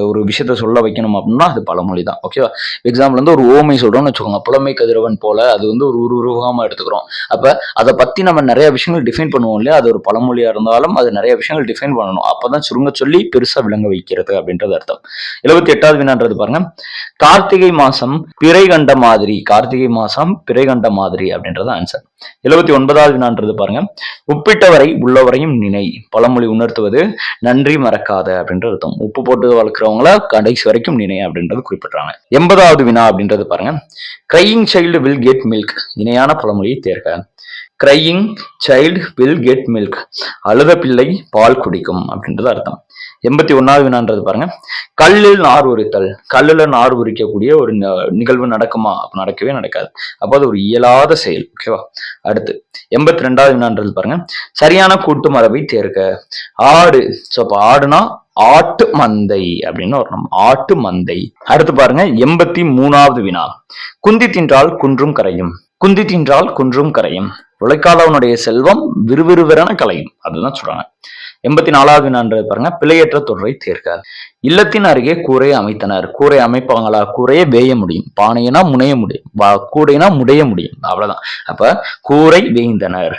ஒரு விஷயத்த சொல்ல வைக்கணும் அப்படின்னா அது பழமொழி தான். ஓகேவா? எக்ஸாம்பிள் ஒரு ஓமை சொல்றோம்னு வச்சுக்கோங்க, புலமை கதிரவன் போல. அது ஒரு உருவகமா எடுத்துக்கிறோம். அப்ப அதை பத்தி நம்ம நிறைய விஷயங்கள் டிஃபைன் பண்ணுவோம் இல்லையா? அது ஒரு பழமொழியா இருந்தாலும் அது நிறைய விஷயங்கள் டிஃபைன் பண்ணணும். அப்பதான் சுருங்க சொல்லி பெருசா விளங்க வைக்கிறது அப்படின்றது அர்த்தம். 78வது வினான்றது பாருங்க, கார்த்திகை மாசம் பிறை கண்ட மாதிரி. கார்த்திகை மாசம் பிறை கண்ட மாதிரி அப்படின்றது ஆன்சர். 79வது வினான்றது பாருங்க, உப்பிட்டவரை உள்ளவரையும் நினை. பழமொழி உணர்த்துவது நன்றி மறக்காத அப்படின்ற அர்த்தம். உப்பு போட்டு வளர்க்கிறவங்கள கடைசி வரைக்கும் நினை அப்படின்றது குறிப்பிடுறாங்க. 80வது வினா அப்படின்றது பாருங்க, crying child will get milk. இணையான பழமொழியை தேர்க. Crying child will get milk. அழுத பிள்ளை பால் குடிக்கும் அப்படின்றது அர்த்தம். 81வது வினான்றது பாருங்க, கல்லில் நார் உரித்தல். கல்லுல நார் உரிக்கக்கூடிய ஒரு நிகழ்வு நடக்குமா? அப்ப நடக்கவே நடக்காது. அப்போ அது ஒரு இயலாத செயல். ஓகேவா? அடுத்து 82வது வினான்றது பாருங்க, சரியான கூட்டு மரபை தேர்க. ஆடு. சோ அப்ப ஆடுனா ஆட்டு மந்தை அப்படின்னு வரணும். ஆட்டு மந்தை. அடுத்து பாருங்க 83வது வினா, குந்தி தின்றால் குன்றும் கரையும். குந்தி தின்றால் குன்றும் கரையும். உழைக்காதவனுடைய செல்வம் விறுவிறுவென கலையும். அதுதான் சொல்றாங்க. 84வது வினான்றது பாருங்க, பிழையற்ற தொடரை தேர்க. இல்லத்தின் அருகே கூரை அமைத்தனர். கூரை அமைப்பாங்களா? கூரையை வேய முடியும். பானையினா முனைய முடியும். கூடைனா முடைய முடியும். அவ்வளவுதான். அப்ப கூரை வேய்ந்தனர்.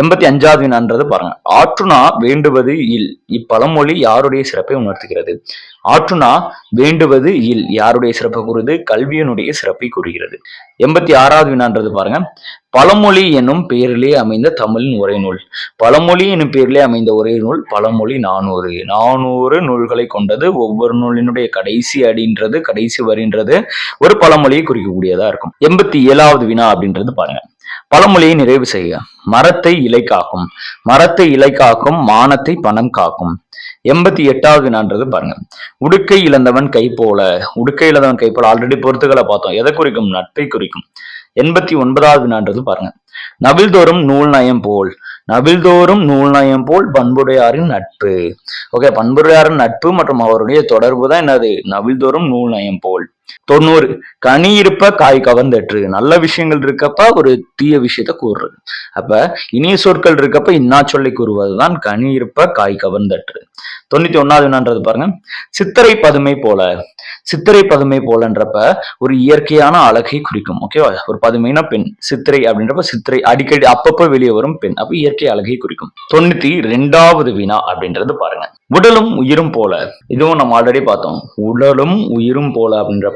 85வது வினான்றது பாருங்க, ஆற்றுனா வேண்டுவது இல். இப்பழமொழி யாருடைய சிறப்பை உணர்த்துகிறது? ஆற்றுனா வேண்டுவது இல் யாருடைய சிறப்பை கூறுது? கல்வியினுடைய சிறப்பை கூறுகிறது. 86வது வினான்றது பாருங்க, பழமொழி என்னும் பெயரிலே அமைந்த தமிழின் உரைநூல். பழமொழி என்னும் பெயரிலே அமைந்த ஒரே நூல் பழமொழி 400. 400 நூல்களை கொண்டது. ஒவ்வொரு நூலினுடைய கடைசி அடின்றது, கடைசி வரின்றது ஒரு பழமொழியை குறிக்கக்கூடியதா இருக்கும். 87வது வினா அப்படின்றது பாருங்க, பழமொழியை நிறைவு செய்க. மரத்தை இலை காக்கும், மரத்தை இலை காக்கும், மானத்தை பணம் காக்கும். 88வது வினான்றது பாருங்க. உடுக்கை இழந்தவன் கை போல. உடுக்கை இழந்தவன் கை போல ஆல்ரெடி பொறுத்துக்களை பார்த்தோம். எதை குறிக்கும்? நட்பை குறிக்கும். 89வது வினான்றது பாருங்க. நவில்தோறும் நூல் நயம் போல். நவில்தோறும் நூல் நயம் போல் பண்புடையாரின் நட்பு. ஓகே, பண்புடையாரின் நட்பு மற்றும் அவருடைய தொடர்பு தான் என்னது? நவில்தோறும் நூல் நயம் போல். 90. கனி இருப்ப காய் கவர்ந்தற்று. நல்ல விஷயங்கள் இருக்கப்ப ஒரு தீய விஷயத்த கூறுறது. அப்ப இனிய சொற்கள் இருக்கப்ப இன்னா சொல்லி கூறுவதுதான் கனி இருப்ப காய் கவர்ந்தற்று. 91வது வினான்றது பாருங்க. சித்திரை பதுமை போல. சித்திரை பதுமை போலன்றப்ப ஒரு இயற்கையான அழகை குறிக்கும். ஓகேவா? ஒரு பதுமைனா பெண், சித்திரை அப்படின்றப்ப சித்திரை அடிக்கடி அப்பப்ப வெளியே வரும் பெண், அப்ப இயற்கை அழகை குறிக்கும். 92வது வினா அப்படின்றது பாருங்க. உடலும் உயிரும் போல. இதுவும் நம்ம ஆல்ரெடி பார்த்தோம். உடலும் உயிரும் போல அப்படின்றப்ப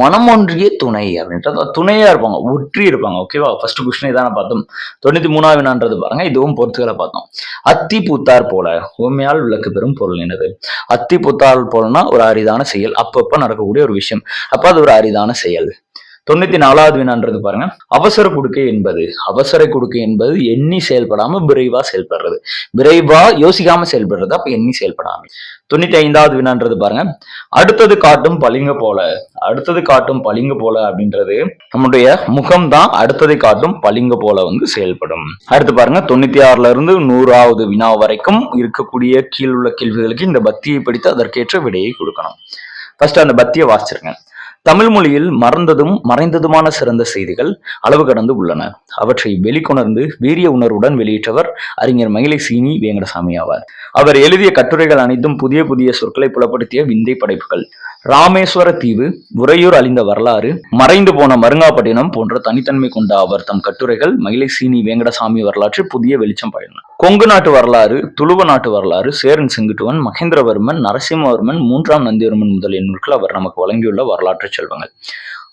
மனம் ஒன்றிய துணை அப்படின்றது துணையா இருப்பாங்க, ஒற்றி இருப்பாங்க. ஓகேவா? ஃபர்ஸ்ட் கொஸ்டின் இதான பார்த்தோம். 93வது வினான்றது பாருங்க. இதுவும் பொறுத்துக்களை பார்த்தோம். அத்தி பூத்தார் போல. உண்மையால் விளக்கு பெறும் பொருள் என்னது? அத்தி பூத்தார் போலனா ஒரு அரிதான செயல், அப்பப்ப நடக்கக்கூடிய ஒரு விஷயம், அப்ப அது ஒரு அரிதான செயல். 94வது வினான்றது பாருங்க. அவசர குடுக்கை என்பது. அவசர குடுக்கை என்பது எண்ணி செயல்படாம விரைவா செயல்படுறது, விரைவா யோசிக்காம செயல்படுறது, அப்ப எண்ணி செயல்படாம. 95வது வினான்றது பாருங்க. அடுத்தது காட்டும் பளிங்கு போல. அடுத்தது காட்டும் பளிங்கு போல அப்படின்றது நம்முடைய முகம் தான் அடுத்ததை காட்டும் பளிங்கு போல வந்து செயல்படும். அடுத்து பாருங்க. 96ல இருந்து 100வது வினா வரைக்கும் இருக்கக்கூடிய கீழ் உள்ள கேள்விகளுக்கு இந்த பத்தியை படித்து அதற்கேற்ற விடையை கொடுக்கணும். ஃபர்ஸ்ட் அந்த பத்தியை வாசிச்சிருங்க. தமிழ் மொழியில் மறந்ததும் மறைந்ததுமான சிறந்த செய்திகள் அளவு கடந்து உள்ளன. அவற்றை வெளிக்கொணர்ந்து வீரிய உணர்வுடன் வெளியிட்டவர் அறிஞர் மயிலை சீனி வேங்கடசாமி ஆவார். அவர் எழுதிய கட்டுரைகள் அனைத்தும் புதிய புதிய சொற்களை புலப்படுத்திய விந்தை படைப்புகள். ராமேஸ்வர தீவு, உறையூர் அழிந்த வரலாறு, மறைந்து போன மருங்காப்பட்டினம் போன்ற தனித்தன்மை கொண்ட அவர் தம் கட்டுரைகள் மயிலை சீனி வேங்கடசாமி வரலாற்று புதிய வெளிச்சம் பாயின. கொங்கு நாட்டு வரலாறு, துளுவ நாட்டு வரலாறு, சேரன் செங்குட்டுவன், மகேந்திரவர்மன், நரசிம்மவர்மன், 3ஆம் நந்திவர்மன் முதலிய நூல்கள் அவர் நமக்கு வழங்கியுள்ள வரலாற்று செல்வங்கள்.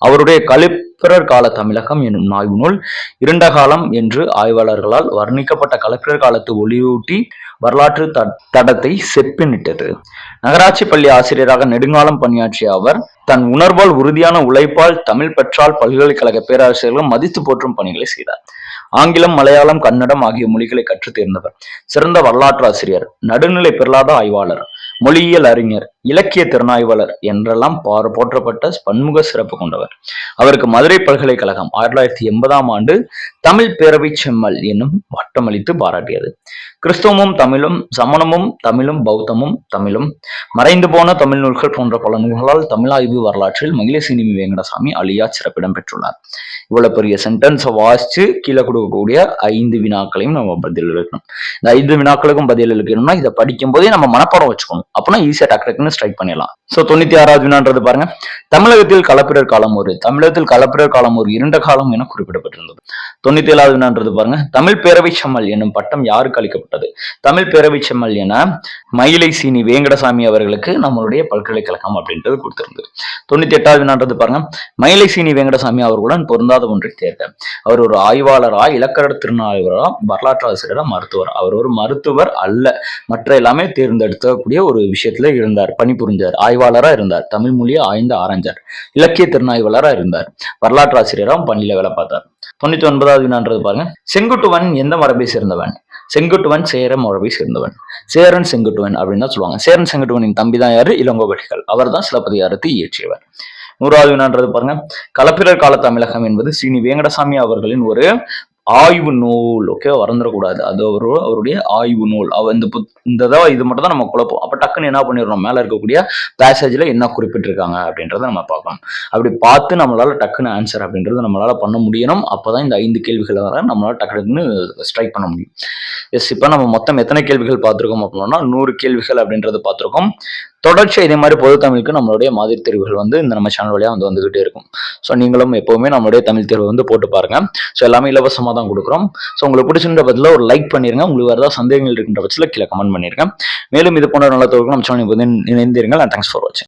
அவருடைய களப்பிரர் கால தமிழகம் என்னும் ஆய்வு நூல் இருண்ட காலம் என்று ஆய்வாளர்களால் வர்ணிக்கப்பட்ட களப்பிரர் காலத்து ஒளியூட்டி வரலாற்று தடத்தை செப்பினிட்டது. நகராட்சி பள்ளி ஆசிரியராக நெடுங்காலம் பணியாற்றிய அவர் தன் உணர்வால் உறுதியான உழைப்பால் தமிழ் பற்றால் பல்கலைக்கழக பேராசிரியர்களும் மதித்து போற்றும் பணிகளை செய்தார். ஆங்கிலம், மலையாளம், கன்னடம் ஆகிய மொழிகளை கற்றுத் தேர்ந்தவர். சிறந்த வரலாற்று ஆசிரியர், நடுநிலை பெறலாத ஆய்வாளர், மொழியியல் அறிஞர், இலக்கிய திறனாய்வாளர் என்றெல்லாம் போற்றப்பட்ட பன்முக சிறப்பு கொண்டவர். அவருக்கு மதுரை பல்கலைக்கழகம் 1980ஆம் ஆண்டு தமிழ் பேரவை செம்மல் என்னும் பட்டமளித்து பாராட்டியது. கிறிஸ்தவமும் தமிழும், சமணமும் தமிழும், பௌத்தமும் தமிழும், மறைந்து போன தமிழ் நூல்கள் போன்ற பல நூல்களால் தமிழாய்வு வரலாற்றில் மயிலை சீனி வேங்கடசாமி அழியா சிறப்பிடம் பெற்றுள்ளார். இவ்வளவு பெரிய சென்டென்ஸை வாசிச்சு கீழே கொடுக்கக்கூடிய 5 வினாக்களையும் நம்ம பதில் எழுதணும். இந்த 5 வினாக்களுக்கும் பதில் எழுதணும்னா இதை படிக்கும் போதே நம்ம மனப்பாடம் வச்சுக்கணும். அப்பனா ஈஸியா டக்குன்னு ஸ்ட்ரைக் பண்ணிடலாம். சோ 96வது வினான்றது பாருங்க. தமிழகத்தில் களப்பிரர் காலம் ஒரு. தமிழகத்தில் களப்பிரர் காலம் ஒரு இருண்ட காலம் என குறிப்பிடப்பட்டிருந்தது. 97வது வினான்றது பாருங்க. தமிழ் பேரவை செம்மல் என்னும் பட்டம் யாருக்கு அளிக்கப்பட்டது? தமிழ் பேரவை செம்மல் என மயிலை சீனி வேங்கடசாமி அவர்களுக்கு நம்மளுடைய பல்கலைக்கழகம் அப்படின்றது கொடுத்திருந்தது. 98வது வினான்றது பாருங்க. மயிலை சீனி வேங்கடசாமி அவர்களுடன் பொருந்தாத ஒன்றை தேர்க. அவர் ஒரு ஆய்வாளரா, இலக்கண திருநாய்வரா, வரலாற்று ஆசிரியரா, மருத்துவர்? அவர் ஒரு மருத்துவர் அல்ல, மற்ற எல்லாமே தேர்ந்தெடுக்கக்கூடிய ஒரு விஷயத்துல இருந்தார், பணிபுரிஞ்சார், ஆய்வாளரா இருந்தார், தமிழ் மொழியை ஆய்ந்து ஆராய்ஞ்சார், இலக்கிய திறனாய்வாளரா இருந்தார், வரலாற்று ஆசிரியரா பள்ளியில வேலை பார்த்தார். 99வது வினான்றது பாருங்க. செங்குட்டுவன் எந்த மரபை சேர்ந்தவன்? செங்குட்டுவன் சேர மரபை சேர்ந்தவன். சேரன் செங்குட்டுவன் அப்படின்னு தான் சொல்லுவாங்க. சேரன் செங்குட்டுவனின் தம்பி தான் யாரு? இளங்கோவடிகள். அவர் தான் சிலப்பதிகாரத்தை இயற்றியவர். 100வது வினான்றது பாருங்க. களப்பிரர் கால தமிழகம் என்பது சீனி வேங்கடசாமி அவர்களின் ஒரு ஆய்வு நூல். ஓகே, வரந்துடக்கூடாது. அது அவருடைய ஆய்வு நூல். இது மட்டும் தான் நம்ம குழப்பம். அப்ப டக்குன்னு என்ன பண்ணிடுறோம்? மேல இருக்கக்கூடிய பேசேஜ்ல என்ன குறிப்பிட்டிருக்காங்க அப்படின்றத நம்ம பார்க்கணும். அப்படி பார்த்து நம்மளால டக்குன்னு ஆன்சர் அப்படின்றது நம்மளால பண்ண முடியணும். அப்பதான் இந்த 5 கேள்விகளை வர நம்மளால டக்குன்னு ஸ்ட்ரைக் பண்ண முடியும். எஸ், இப்ப நம்ம மொத்தம் எத்தனை கேள்விகள் பார்த்திருக்கோம் அப்படின்னா 100 கேள்விகள் அப்படின்றது பார்த்திருக்கோம். தொடர்ச்சியா இதே மாதிரி பொது தமிழுக்கு நம்மளுடைய மாதிரி தேர்வுகள் வந்து இந்த நம்ம சேனல் வழியா வந்துகிட்டே இருக்கும். ஸோ நீங்களும் எப்பவுமே நம்மளுடைய தமிழ் தேர்வு வந்து போட்டு பாருங்க. ஸோ எல்லாமே இலவசமாக தான் கொடுக்குறோம். ஸோ உங்களுக்கு பிடிச்சிருந்த பதில ஒரு லைக் பண்ணிருங்க. உங்களுக்கு வேறு ஏதாவது சந்தேகங்கள் இருக்கின்ற பட்சத்தில் கீழே கமெண்ட் பண்ணிருங்க. மேலும் இது போன்ற நல்ல தகவல்கள் நம்ம சேனல் இணைந்திருங்கள். தேங்க்ஸ் ஃபார் வாட்சிங்.